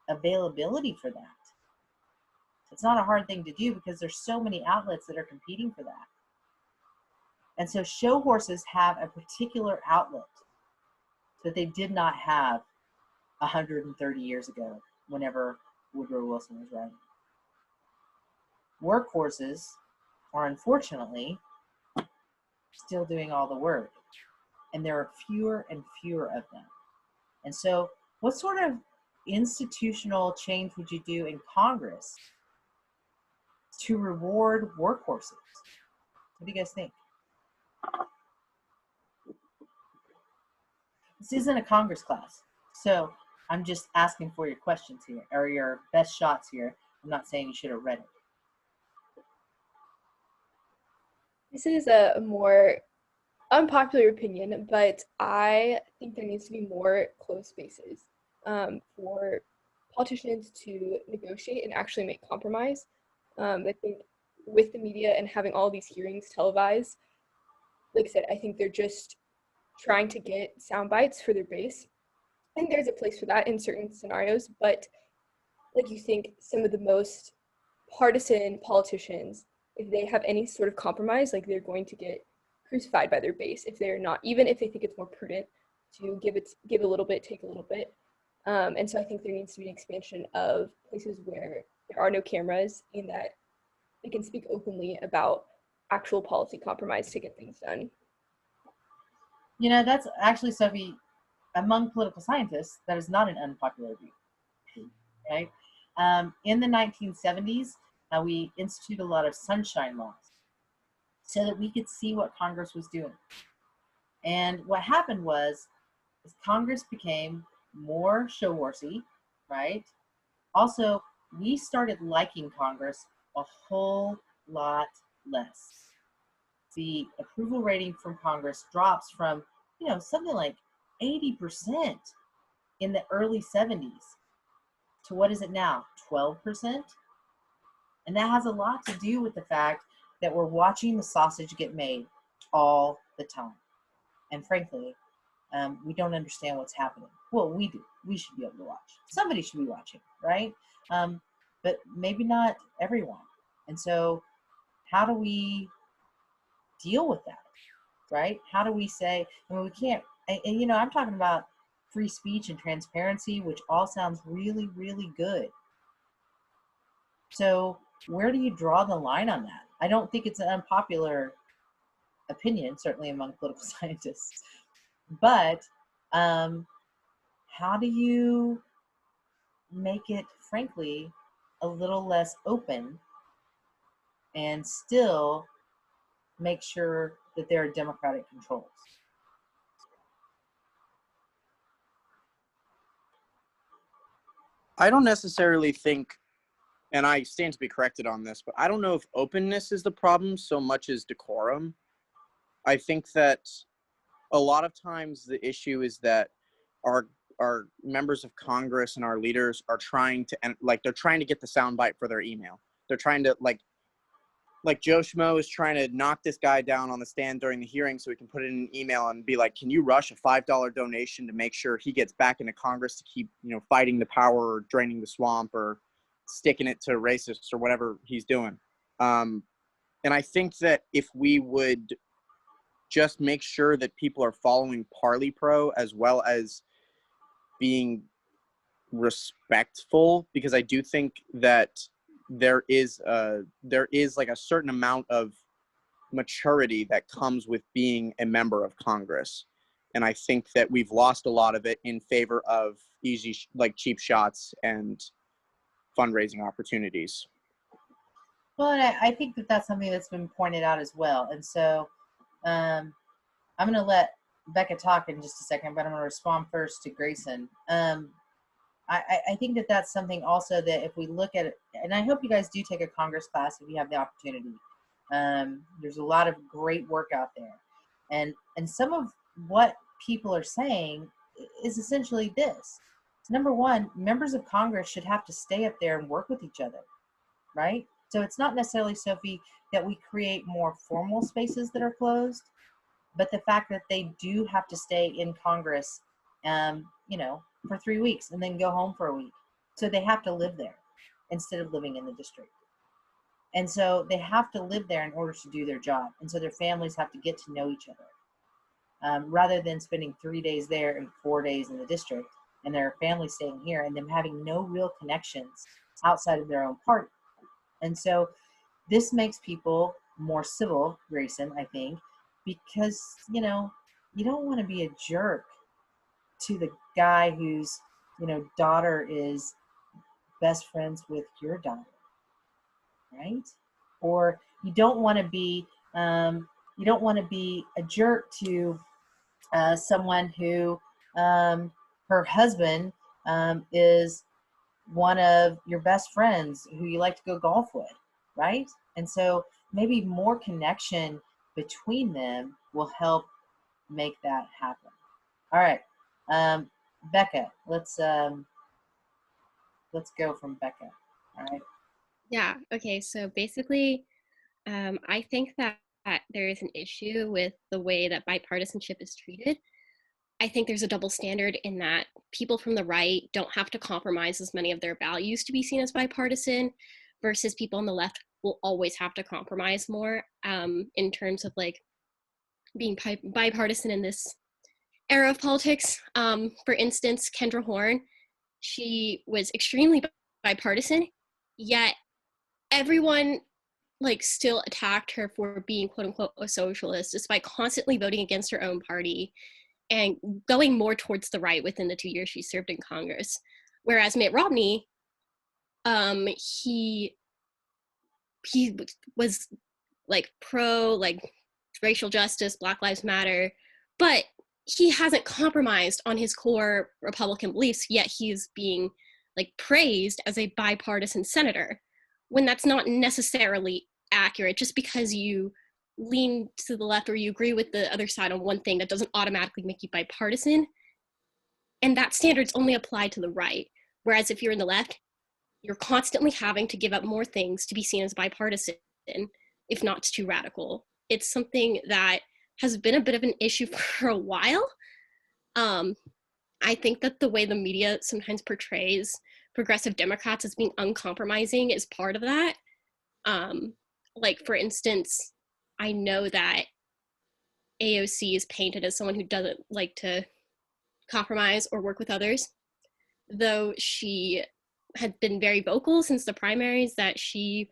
availability for that. It's not a hard thing to do because there's so many outlets that are competing for that. And so show horses have a particular outlet that they did not have 130 years ago, whenever Woodrow Wilson was writing. Workhorses are unfortunately still doing all the work, and there are fewer and fewer of them. And so what sort of institutional change would you do in Congress to reward workhorses? What do you guys think? This isn't a Congress class, so I'm just asking for your questions here, or your best shots here. I'm not saying you should have read it. This is a more unpopular opinion, but I think there needs to be more closed spaces for politicians to negotiate and actually make compromise. I think with the media and having all these hearings televised, like I said, I think they're just trying to get sound bites for their base. And there's a place for that in certain scenarios, but like you think some of the most partisan politicians, if they have any sort of compromise, like they're going to get crucified by their base if they're not, even if they think it's more prudent to give a little bit, take a little bit. And so I think there needs to be an expansion of places where there are no cameras and that they can speak openly about actual policy compromise to get things done. You know, that's actually, Sophie, among political scientists, that is not an unpopular view, right? In the 1970s, we instituted a lot of sunshine laws so that we could see what Congress was doing. And what happened was Congress became more show-horsey, right? Also, we started liking Congress a whole lot less. The approval rating from Congress drops from, you know, something like 80% in the early 70s to what is it now, 12%? And that has a lot to do with the fact that we're watching the sausage get made all the time. And frankly, we don't understand what's happening. Well, we do. We should be able to watch. Somebody should be watching, right? But maybe not everyone. And so how do we deal with that, right? How do we say, I mean, we can't, and you know, I'm talking about free speech and transparency, which all sounds really, really good. So where do you draw the line on that? I don't think it's an unpopular opinion, certainly among political scientists, but how do you make it, frankly, a little less open and still make sure that there are democratic controls? I don't necessarily think, and I stand to be corrected on this, but I don't know if openness is the problem so much as decorum. I think that a lot of times the issue is that our members of Congress and our leaders are trying to, and like, they're trying to get the soundbite for their email. They're trying to, like Joe Schmo is trying to knock this guy down on the stand during the hearing so he can put it in an email and be like, can you rush a $5 donation to make sure he gets back into Congress to keep, you know, fighting the power or draining the swamp or sticking it to racists or whatever he's doing. And I think that if we would just make sure that people are following Parley Pro as well as being respectful, because I do think that there is like a certain amount of maturity that comes with being a member of Congress. And I think that we've lost a lot of it in favor of easy, like cheap shots and fundraising opportunities. Well, and I think that that's something that's been pointed out as well. And so I'm going to let Becca talk in just a second, but I'm going to respond first to Grayson. I think that that's something also that if we look at it, and I hope you guys do take a Congress class if you have the opportunity. There's a lot of great work out there. And some of what people are saying is essentially this. Number one, members of Congress should have to stay up there and work with each other, right? So it's not necessarily, Sophie, that we create more formal spaces that are closed, but the fact that they do have to stay in Congress, you know, for 3 weeks and then go home for a week. So they have to live there instead of living in the district. And so they have to live there in order to do their job. And so their families have to get to know each other, rather than spending 3 days there and 4 days in the district and their family staying here and them having no real connections outside of their own party. And so this makes people more civil, Grayson, I think, because, you know, you don't want to be a jerk to the guy whose, you know, daughter is best friends with your daughter, right? Or you don't want to be a jerk to someone who her husband is one of your best friends who you like to go golf with, right? And so maybe more connection between them will help make that happen. All right, Becca, let's go from Becca. All right. Yeah. Okay. So basically, I think that there is an issue with the way that bipartisanship is treated. I think there's a double standard in that people from the right don't have to compromise as many of their values to be seen as bipartisan, versus people on the left will always have to compromise more in terms of like being bipartisan in this era of politics. For instance, Kendra Horn, she was extremely bipartisan, yet everyone like still attacked her for being quote unquote a socialist, despite constantly voting against her own party and going more towards the right within the 2 years she served in Congress. Whereas Mitt Romney, he was like pro like racial justice, Black Lives Matter, but he hasn't compromised on his core Republican beliefs, yet he's being like praised as a bipartisan senator, when that's not necessarily accurate. Just because you lean to the left or you agree with the other side on one thing, that doesn't automatically make you bipartisan. And that standard's only applied to the right. Whereas if you're in the left, you're constantly having to give up more things to be seen as bipartisan, if not too radical. It's something that has been a bit of an issue for a while. I think that the way the media sometimes portrays progressive Democrats as being uncompromising is part of that. Like, for instance, I know that AOC is painted as someone who doesn't like to compromise or work with others, though she had been very vocal since the primaries that she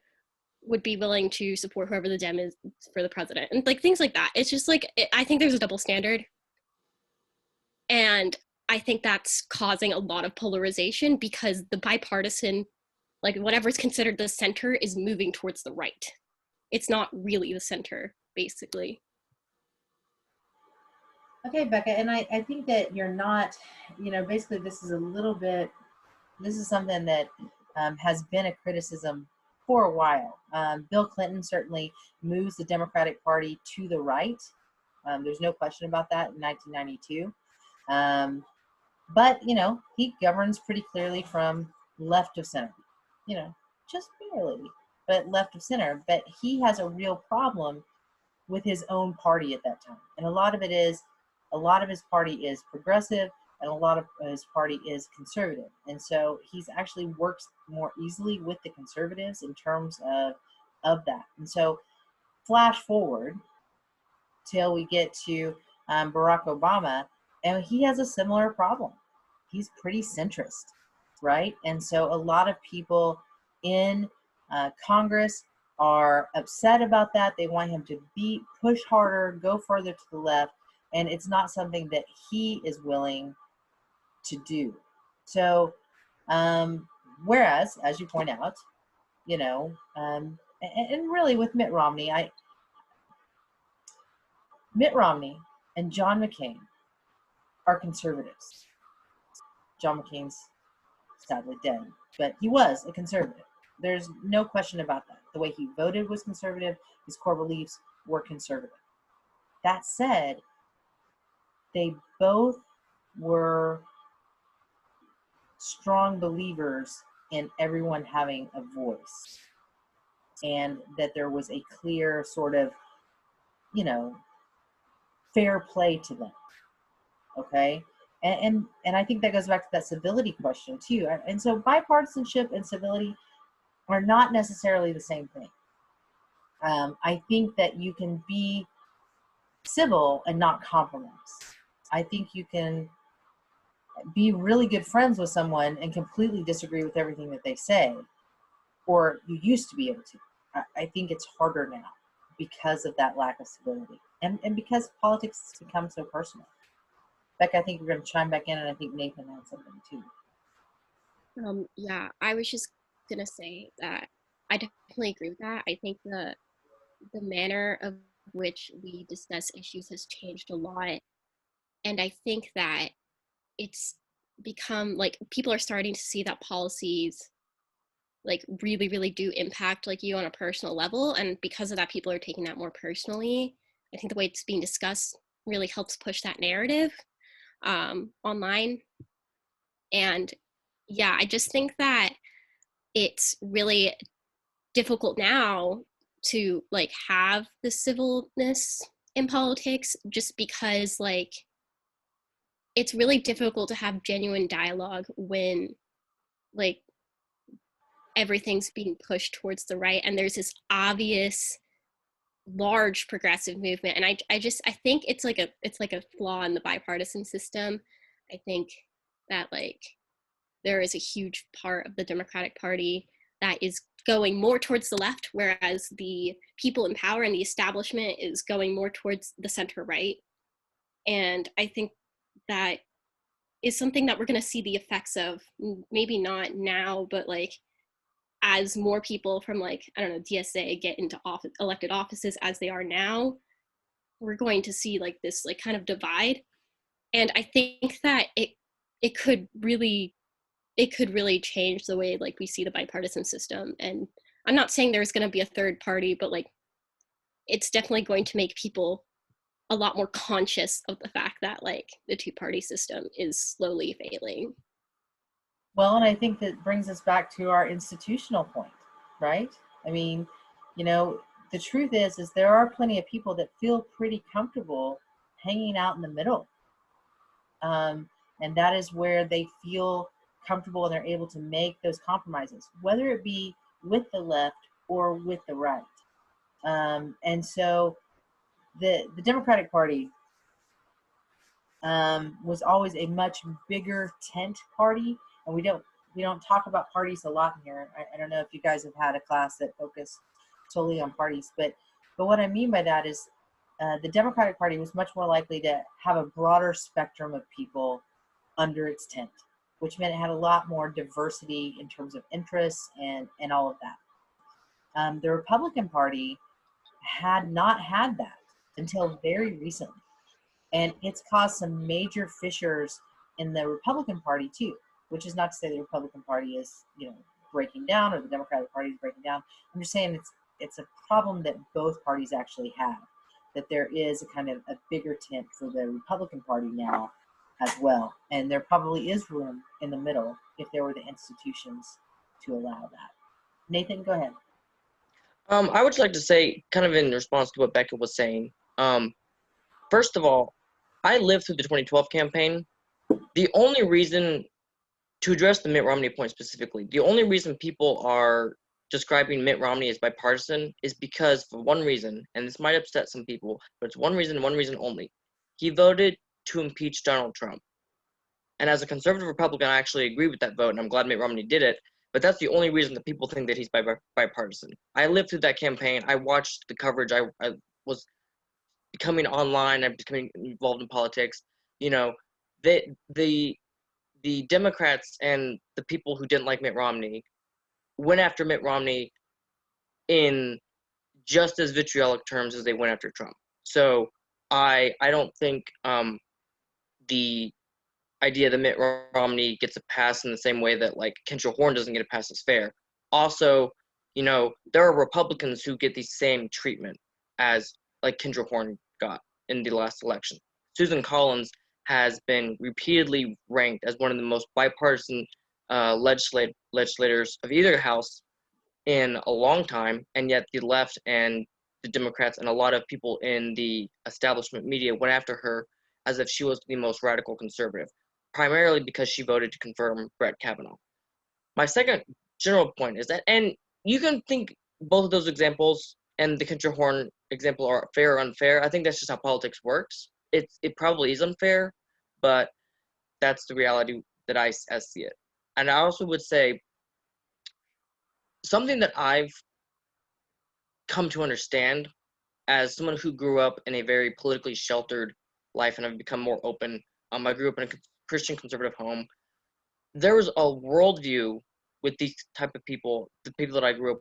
would be willing to support whoever the Dem is for the president, and like things like that. It's just like, I think there's a double standard. And I think that's causing a lot of polarization because the bipartisan, like whatever is considered the center, is moving towards the right. It's not really the center, basically. Okay, Becca, and I think that you're not, basically this is something that has been a criticism for a while. Bill Clinton certainly moves the Democratic Party to the right. There's no question about that in 1992. But, he governs pretty clearly from left of center, just barely, but left of center. But he has a real problem with his own party at that time. And a lot of his party is progressive and a lot of his party is conservative. And so he's actually works more easily with the conservatives in terms of that. And so flash forward till we get to Barack Obama, and he has a similar problem. He's pretty centrist, right? And so a lot of people in Congress are upset about that. They want him to push harder, go further to the left, and it's not something that he is willing to do. So, whereas, as you point out, and really with Mitt Romney and John McCain are conservatives. John McCain's sadly dead, but he was a conservative. There's no question about that. The way he voted was conservative. His core beliefs were conservative. That said, they both were strong believers in everyone having a voice, and that there was a clear sort of, fair play to them. Okay? And I think that goes back to that civility question too. And so bipartisanship and civility are not necessarily the same thing. I think that you can be civil and not compromise. I think you can be really good friends with someone and completely disagree with everything that they say, or you used to be able to. I think it's harder now because of that lack of civility and because politics has become so personal. Becca, I think we're going to chime back in, and I think Nathan had something too. Yeah, I was just going to say that I definitely agree with that. I think the manner of which we discuss issues has changed a lot. And I think that it's become like people are starting to see that policies like really, really do impact like you on a personal level. And because of that, people are taking that more personally. I think the way it's being discussed really helps push that narrative online. And yeah, I just think that it's really difficult now to like have the civilness in politics, just because like it's really difficult to have genuine dialogue when like everything's being pushed towards the right and there's this obvious large progressive movement. And I think it's like a flaw in the bipartisan system. I think that like there is a huge part of the Democratic Party that is going more towards the left, whereas the people in power and the establishment is going more towards the center right. And I think that is something that we're going to see the effects of, maybe not now, but like as more people from like, I don't know, DSA get into elected offices as they are now, we're going to see like this like kind of divide. And I think that it could really change the way like we see the bipartisan system. And I'm not saying there's going to be a third party, but like it's definitely going to make people a lot more conscious of the fact that like the two-party system is slowly failing. Well, and I think that brings us back to our institutional point, right? I mean, you know, the truth is there are plenty of people that feel pretty comfortable hanging out in the middle. And that is where they feel comfortable and they're able to make those compromises, whether it be with the left or with the right. And so the Democratic Party was always a much bigger tent party, and we don't talk about parties a lot here. I don't know if you guys have had a class that focused solely on parties, but what I mean by that is the Democratic Party was much more likely to have a broader spectrum of people under its tent, which meant it had a lot more diversity in terms of interests and all of that. The Republican Party had not had that until very recently. And it's caused some major fissures in the Republican Party too, which is not to say the Republican Party is, you know, breaking down or the Democratic Party is breaking down. I'm just saying it's a problem that both parties actually have, that there is a kind of a bigger tent for the Republican Party now as well. And there probably is room in the middle if there were the institutions to allow that. Nathan, go ahead. I would like to say, kind of in response to what Becca was saying, first of all, I lived through the 2012 campaign. The only reason, to address the Mitt Romney point specifically, the only reason people are describing Mitt Romney as bipartisan is because, for one reason, and this might upset some people, but it's one reason only. He voted to impeach Donald Trump. And as a conservative Republican, I actually agree with that vote, and I'm glad Mitt Romney did it. But that's the only reason that people think that he's bipartisan. I lived through that campaign. I watched the coverage. I was becoming online. I'm becoming involved in politics. You know, the Democrats and the people who didn't like Mitt Romney went after Mitt Romney in just as vitriolic terms as they went after Trump. So I don't think the idea that Mitt Romney gets a pass in the same way that like Kendra Horn doesn't get a pass is fair. Also, you know, there are Republicans who get the same treatment as like Kendra Horn got in the last election. Susan Collins has been repeatedly ranked as one of the most bipartisan legislators of either house in a long time, and yet the left and the Democrats and a lot of people in the establishment media went after her as if she was the most radical conservative, primarily because she voted to confirm Brett Kavanaugh. My second general point is that, and you can think both of those examples and the Kendra Horn example are fair or unfair. I think that's just how politics works. It probably is unfair, but that's the reality that I see it. And I also would say something that I've come to understand as someone who grew up in a very politically sheltered life and I've become more open. I grew up in a Christian conservative home. There was a worldview with these type of people, the people that I grew up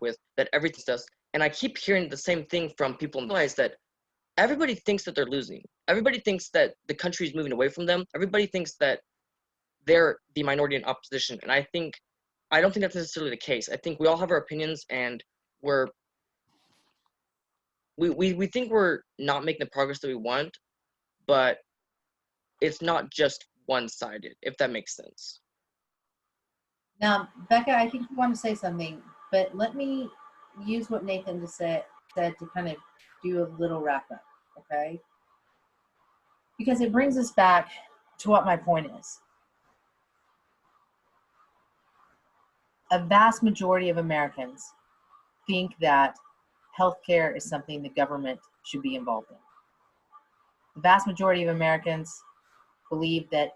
with, that everything does. And I keep hearing the same thing from people and realize that everybody thinks that they're losing. Everybody thinks that the country is moving away from them. Everybody thinks that they're the minority in opposition. And I don't think that's necessarily the case. I think we all have our opinions and we think we're not making the progress that we want, but it's not just one-sided, if that makes sense. Now, Becca, I think you want to say something, but let me use what Nathan just said to kind of do a little wrap up, okay? Because it brings us back to what my point is. A vast majority of Americans think that healthcare is something the government should be involved in. The vast majority of Americans believe that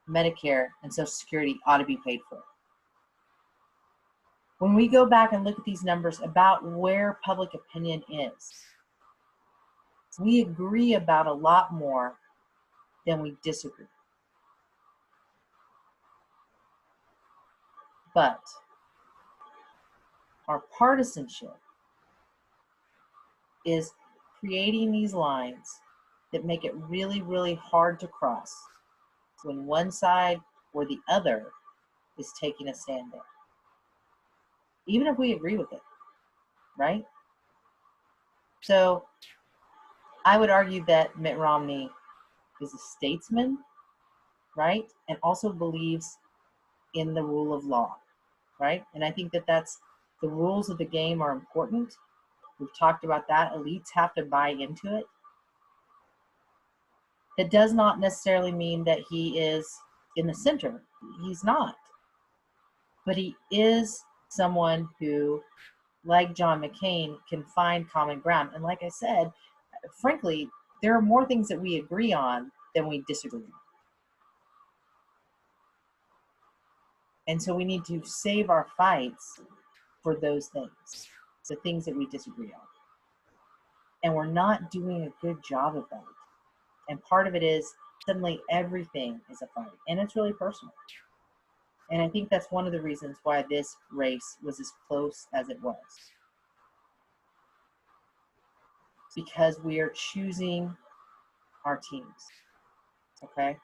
Medicare and Social Security ought to be paid for. When we go back and look at these numbers about where public opinion is, we agree about a lot more than we disagree. But our partisanship is creating these lines that make it really, really hard to cross when one side or the other is taking a stand there. Even if we agree with it, right? So I would argue that Mitt Romney is a statesman, right? And also believes in the rule of law, right? And I think that that's the rules of the game are important. We've talked about that. Elites have to buy into it. That does not necessarily mean that he is in the center. He's not. But he is someone who, like John McCain, can find common ground. And like I said, frankly, there are more things that we agree on than we disagree on. And so we need to save our fights for those things, the things that we disagree on. And we're not doing a good job of that. And part of it is suddenly everything is a fight, and it's really personal. And I think that's one of the reasons why this race was as close as it was. Because we are choosing our teams, okay?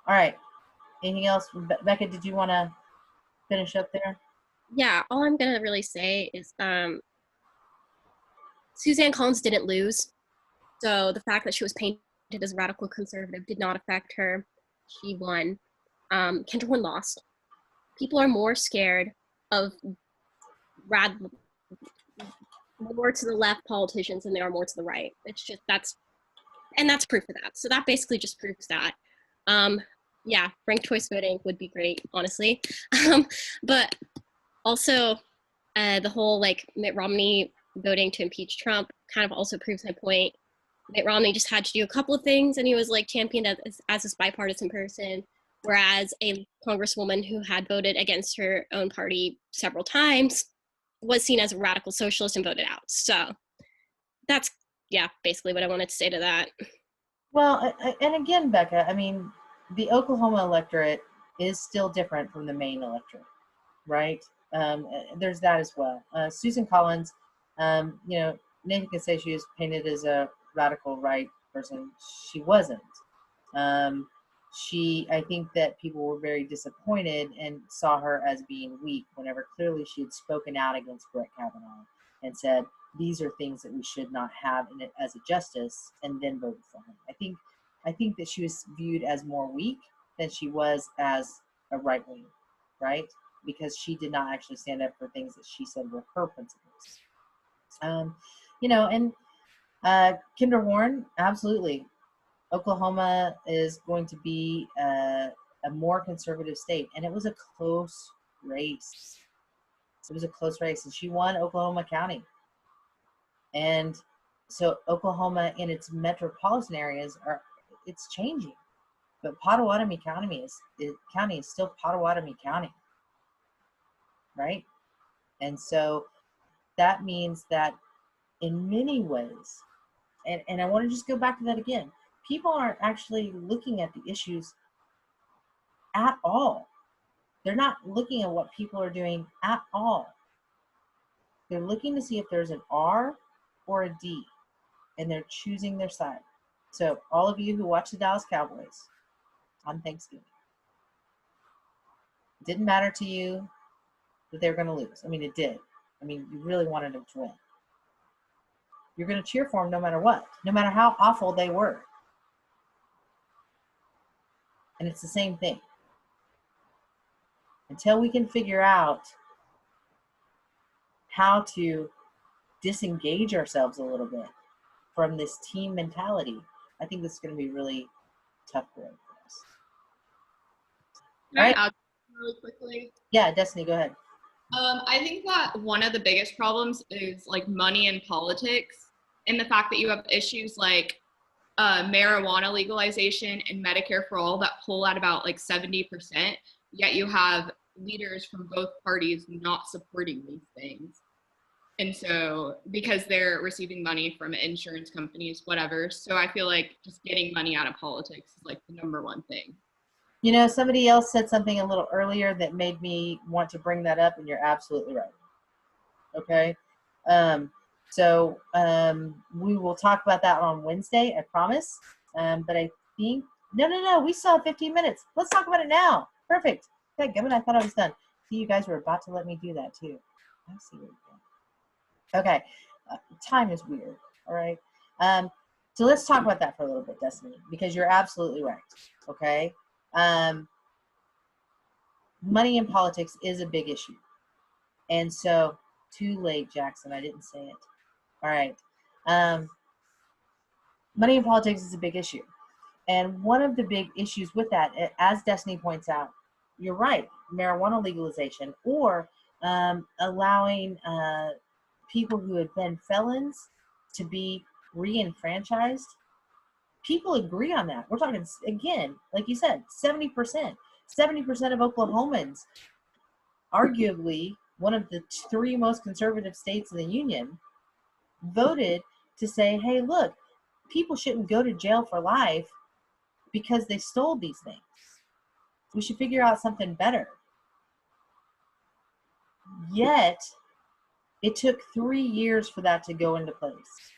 All right, anything else? Becca, did you want to finish up there? Yeah, all I'm gonna really say is Suzanne Collins didn't lose. So the fact that she was painted as a radical conservative did not affect her. She won. Kendra Warren lost. People are more scared of more to the left politicians than they are more to the right. It's just that's proof of that. So that basically just proves that. Yeah, ranked choice voting would be great, honestly. But also the whole like Mitt Romney voting to impeach Trump kind of also proves my point. Mitt Romney just had to do a couple of things and he was like championed as this bipartisan person, whereas a congresswoman who had voted against her own party several times was seen as a radical socialist and voted out. So that's, yeah, basically what I wanted to say to that. Well, and again, Becca, I mean, the Oklahoma electorate is still different from the Maine electorate, right? There's that as well. Susan Collins, you know, Nathan can say she was painted as a radical right person. She wasn't. I think that people were very disappointed and saw her as being weak whenever clearly she had spoken out against Brett Kavanaugh and said, these are things that we should not have in it as a justice, and then voted for him. I think that she was viewed as more weak than she was as a right wing, right? Because she did not actually stand up for things that she said were her principles. You know, and Kinder Warren, absolutely. Oklahoma is going to be a more conservative state, and it was a close race. It was a close race, and she won Oklahoma County. And so Oklahoma in its metropolitan areas it's changing, but Potawatomi County is still Potawatomi County, right? And so that means that in many ways, and I want to just go back to that again, people aren't actually looking at the issues at all. They're not looking at what people are doing at all. They're looking to see if there's an R or a D, and they're choosing their side. So all of you who watch the Dallas Cowboys on Thanksgiving, it didn't matter to you that they were going to lose. I mean, it did. I mean, you really wanted them to win. You're going to cheer for them no matter what, no matter how awful they were. And it's the same thing. Until we can figure out how to disengage ourselves a little bit from this team mentality, I think this is going to be really tough road for us. Can I add really quickly? Yeah, Destiny, go ahead. I think that one of the biggest problems is like money in politics, and the fact that you have issues like marijuana legalization and Medicare for all that pull at about like 70%, yet you have leaders from both parties not supporting these things. And so, because they're receiving money from insurance companies, whatever. So I feel like just getting money out of politics is like the number one thing. You know, somebody else said something a little earlier that made me want to bring that up, and you're absolutely right. Okay. So we will talk about that on Wednesday, I promise. But I think, no, we still have 15 minutes. Let's talk about it now. Perfect. Okay, good. I thought I was done. See, you guys were about to let me do that too. I see what you're doing. Okay. Time is weird. All right. So let's talk about that for a little bit, Destiny, because you're absolutely right. Okay. Money in politics is a big issue. And so, too late, Jackson. I didn't say it. All right. Money in politics is a big issue. And one of the big issues with that, as Destiny points out, you're right, marijuana legalization or allowing people who have been felons to be re-enfranchised. People agree on that. We're talking, again, like you said, 70%. 70% of Oklahomans, arguably one of the three most conservative states in the union, voted to say, hey, look, people shouldn't go to jail for life because they stole these things. We should figure out something better. Yet, it took 3 years for that to go into place.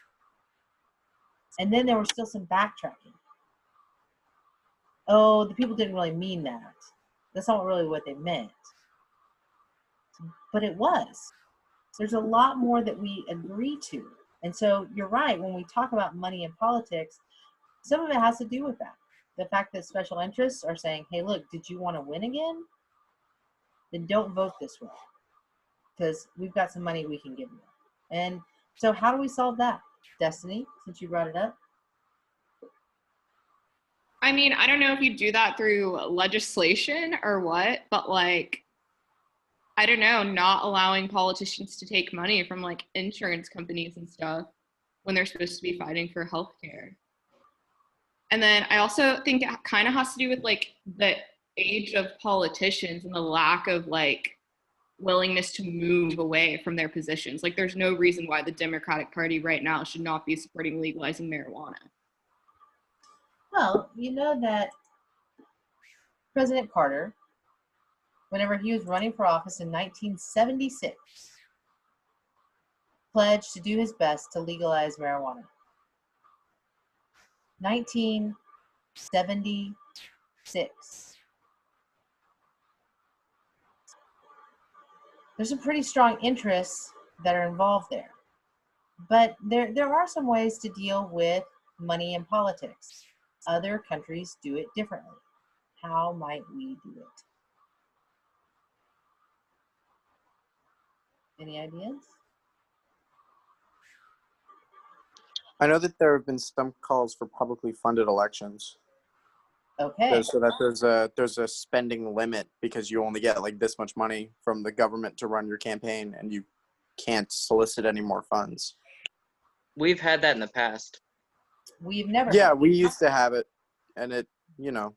And then there was still some backtracking. Oh, the people didn't really mean that. That's not really what they meant. But it was. There's a lot more that we agree to. And so you're right, when we talk about money in politics, some of it has to do with that. The fact that special interests are saying, hey, look, did you want to win again? Then don't vote this way, because we've got some money we can give you. And so how do we solve that? Destiny, since you brought it up. I mean, I don't know if you do that through legislation or what, but like, I don't know, not allowing politicians to take money from like insurance companies and stuff when they're supposed to be fighting for healthcare. And then I also think it kind of has to do with like the age of politicians and the lack of like willingness to move away from their positions. Like there's no reason why the Democratic Party right now should not be supporting legalizing marijuana. Well, you know that President Carter, whenever he was running for office in 1976, pledged to do his best to legalize marijuana. 1976. There's some pretty strong interests that are involved there. But there are some ways to deal with money in politics. Other countries do it differently. How might we do it? Any ideas? I know that there have been some calls for publicly funded elections. Okay. So that there's a spending limit because you only get like this much money from the government to run your campaign, and you can't solicit any more funds. We've had that in the past. We've never. Yeah, we used to have it, and it, you know,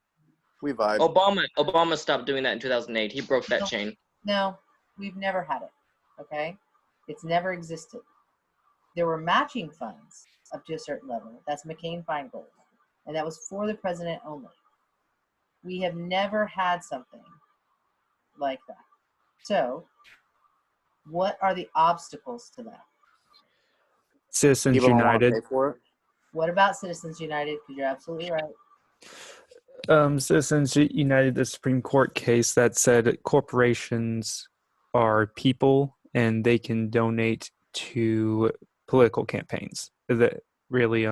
we vibe. Obama stopped doing that in 2008. He broke that chain. No, we've never had it. Okay, it's never existed. There were matching funds up to a certain level. That's McCain-Feingold, and that was for the president only. We have never had something like that. So, what are the obstacles to that? Citizens People United. don't want to pay for it. What about Citizens United? Because you're absolutely right. Citizens United, the Supreme Court case that said corporations are people and they can donate to political campaigns. Is it really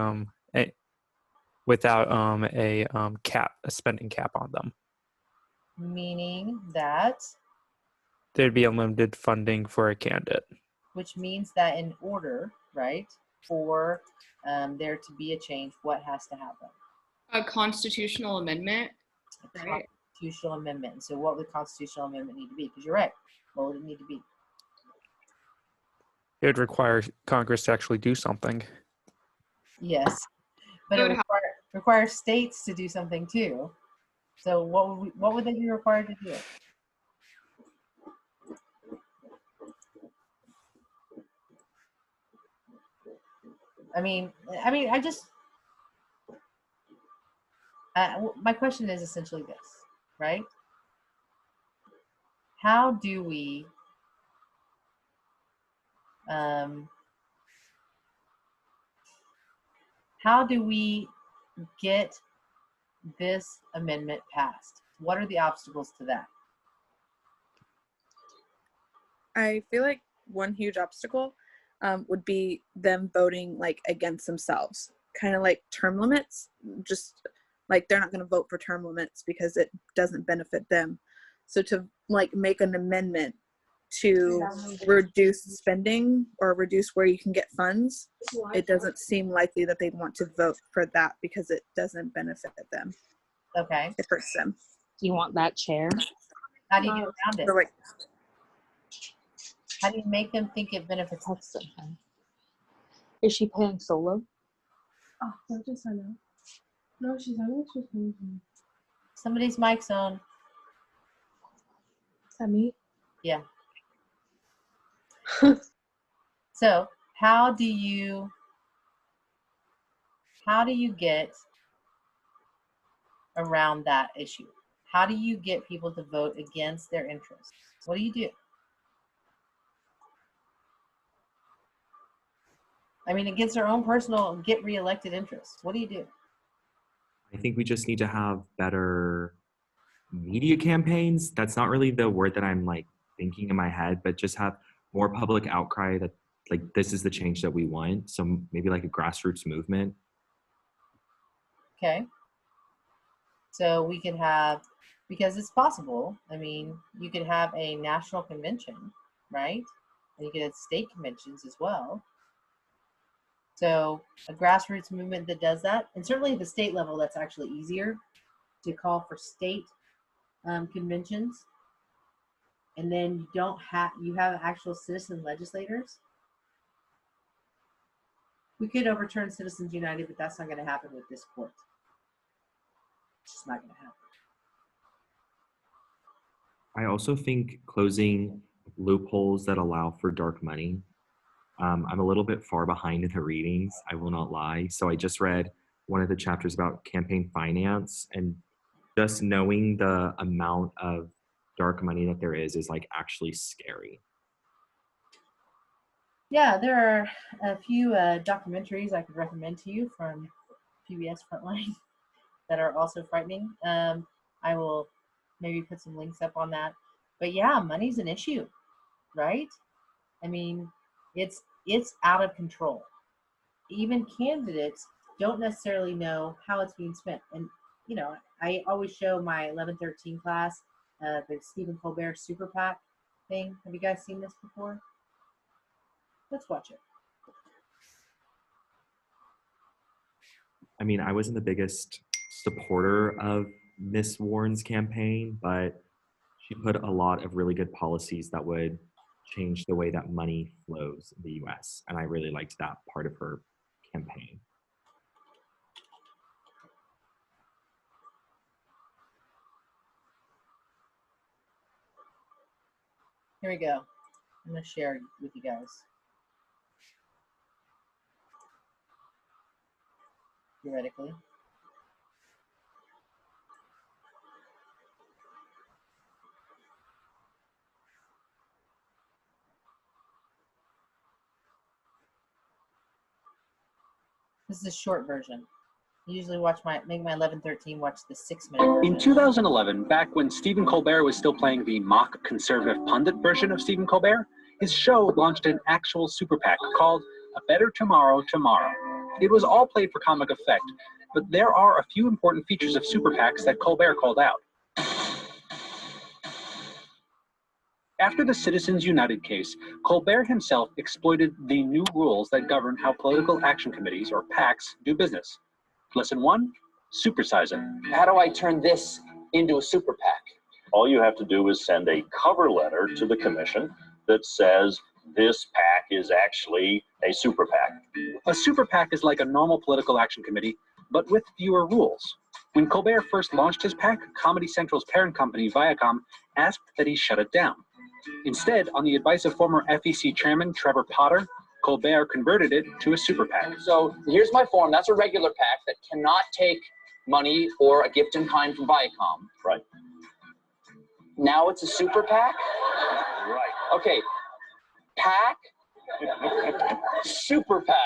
without a spending cap on them? Meaning that? There'd be unlimited funding for a candidate. Which means that in order, right, for there to be a change, what has to happen? A constitutional amendment. A constitutional amendment. So what would the constitutional amendment need to be? Because you're right. What would it need to be? It would require Congress to actually do something. Yes, but it requires states to do something too. So what would they be required to do? My question is essentially this, right? How do we get this amendment passed? What are the obstacles to that? I feel like one huge obstacle would be them voting like against themselves, kind of like term limits. Just like they're not going to vote for term limits because it doesn't benefit them. So to like make an amendment to reduce spending or reduce where you can get funds, it doesn't seem likely that they'd want to vote for that because it doesn't benefit them. Okay. It hurts them. Do you want that chair? How do you get around it? So, like, how do you make them think it benefits them? Is she paying solo? Oh, no, just I know. No, she's on. She's paying. Somebody's mic's on. Is that me? Yeah. So how do you get around that issue? How do you get people to vote against their interests? What do you do? I mean, against their own personal get reelected interests. What do you do? I think we just need to have better media campaigns. That's not really the word that I'm like thinking in my head, but just have more public outcry that like this is the change that we want. So maybe like a grassroots movement. Okay. So we could have, because it's possible, I mean, you could have a national convention, right? And you could have state conventions as well. So a grassroots movement that does that, and certainly at the state level, that's actually easier to call for state conventions. And then you have actual citizen legislators. We could overturn Citizens United, but that's not going to happen with this court. It's just not going to happen. I also think closing loopholes that allow for dark money. I'm a little bit far behind in the readings, I will not lie. So I just read one of the chapters about campaign finance, and just knowing the amount of dark money that there is like actually scary. Yeah, there are a few documentaries I could recommend to you from PBS Frontline that are also frightening. I will maybe put some links up on that. But yeah, money's an issue, right? I mean, it's out of control. Even candidates don't necessarily know how it's being spent. And, you know, I always show my 11-13 class the Stephen Colbert Super PAC thing. Have you guys seen this before? Let's watch it. I mean, I wasn't the biggest supporter of Miss Warren's campaign, but she put a lot of really good policies that would change the way that money flows in the US. And I really liked that part of her campaign. Here we go. I'm going to share with you guys. Theoretically. This is a short version. I usually make my 11-13 watch the 6-minute version. In 2011, back when Stephen Colbert was still playing the mock conservative pundit version of Stephen Colbert, his show launched an actual super PAC called A Better Tomorrow Tomorrow. It was all played for comic effect, but there are a few important features of super PACs that Colbert called out. After the Citizens United case, Colbert himself exploited the new rules that govern how political action committees, or PACs, do business. Lesson 1, supersize it. How do I turn this into a super PAC? All you have to do is send a cover letter to the commission that says this PAC is actually a super PAC. A super PAC is like a normal political action committee, but with fewer rules. When Colbert first launched his PAC, Comedy Central's parent company, Viacom, asked that he shut it down. Instead, on the advice of former FEC chairman Trevor Potter, Colbert converted it to a super PAC. So here's my form. That's a regular PAC that cannot take money or a gift in kind from Viacom. Right. Now it's a super PAC? Right. Okay. PAC? Super PAC.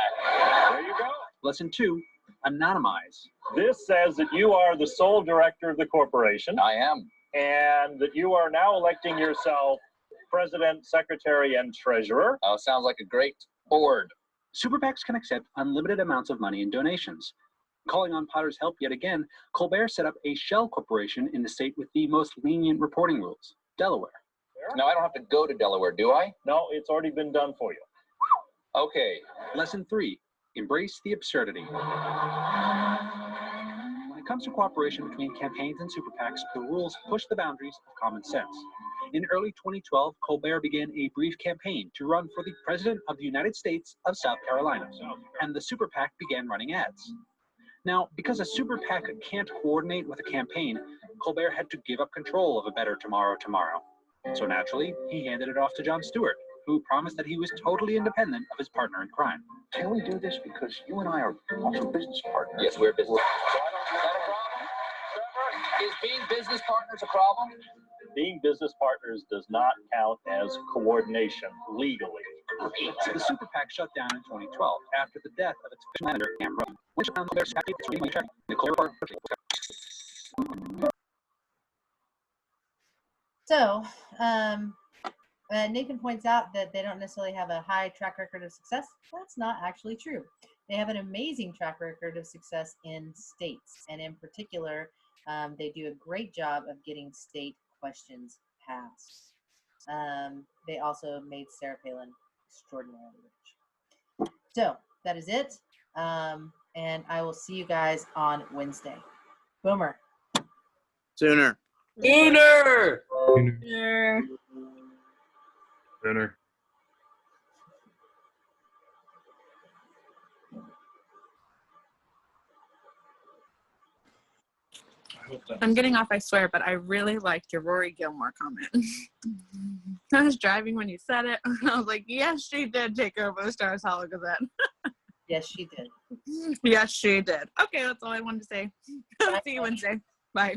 There you go. Lesson 2, anonymize. This says that you are the sole director of the corporation. I am. And that you are now electing yourself president, secretary, and treasurer. Oh, sounds like a great board. Super PACs can accept unlimited amounts of money in donations. Calling on Potter's help yet again, Colbert set up a shell corporation in the state with the most lenient reporting rules, Delaware. Now I don't have to go to Delaware, do I? No, it's already been done for you. Okay. Lesson 3, embrace the absurdity. When it comes to cooperation between campaigns and super PACs, the rules push the boundaries of common sense. In early 2012, Colbert began a brief campaign to run for the President of the United States of South Carolina, and the super PAC began running ads. Now, because a super PAC can't coordinate with a campaign, Colbert had to give up control of A Better Tomorrow tomorrow. So naturally, he handed it off to Jon Stewart, who promised that he was totally independent of his partner in crime. Can we do this? Because you and I are also business partners. Yes, we're business partners. Is that a problem? Trevor, is being business partners a problem? Being business partners does not count as coordination legally. The super PAC shut down in 2012 after the death of its manager, Cam Rowe. Which found Colbert's happy to money track. So, Nathan points out that they don't necessarily have a high track record of success. That's not actually true. They have an amazing track record of success in states, and in particular, they do a great job of getting state questions passed. They also made Sarah Palin extraordinarily rich. So that is it, and I will see you guys on Wednesday. Boomer. Sooner. Sooner. Sooner. I'm getting off, I swear, but I really liked your Rory Gilmore comment. I was driving when you said it. I was like, yes, she did take over the Stars Hollow Gazette. Yes, she did. Yes, she did. Okay, that's all I wanted to say. See you Wednesday. Bye.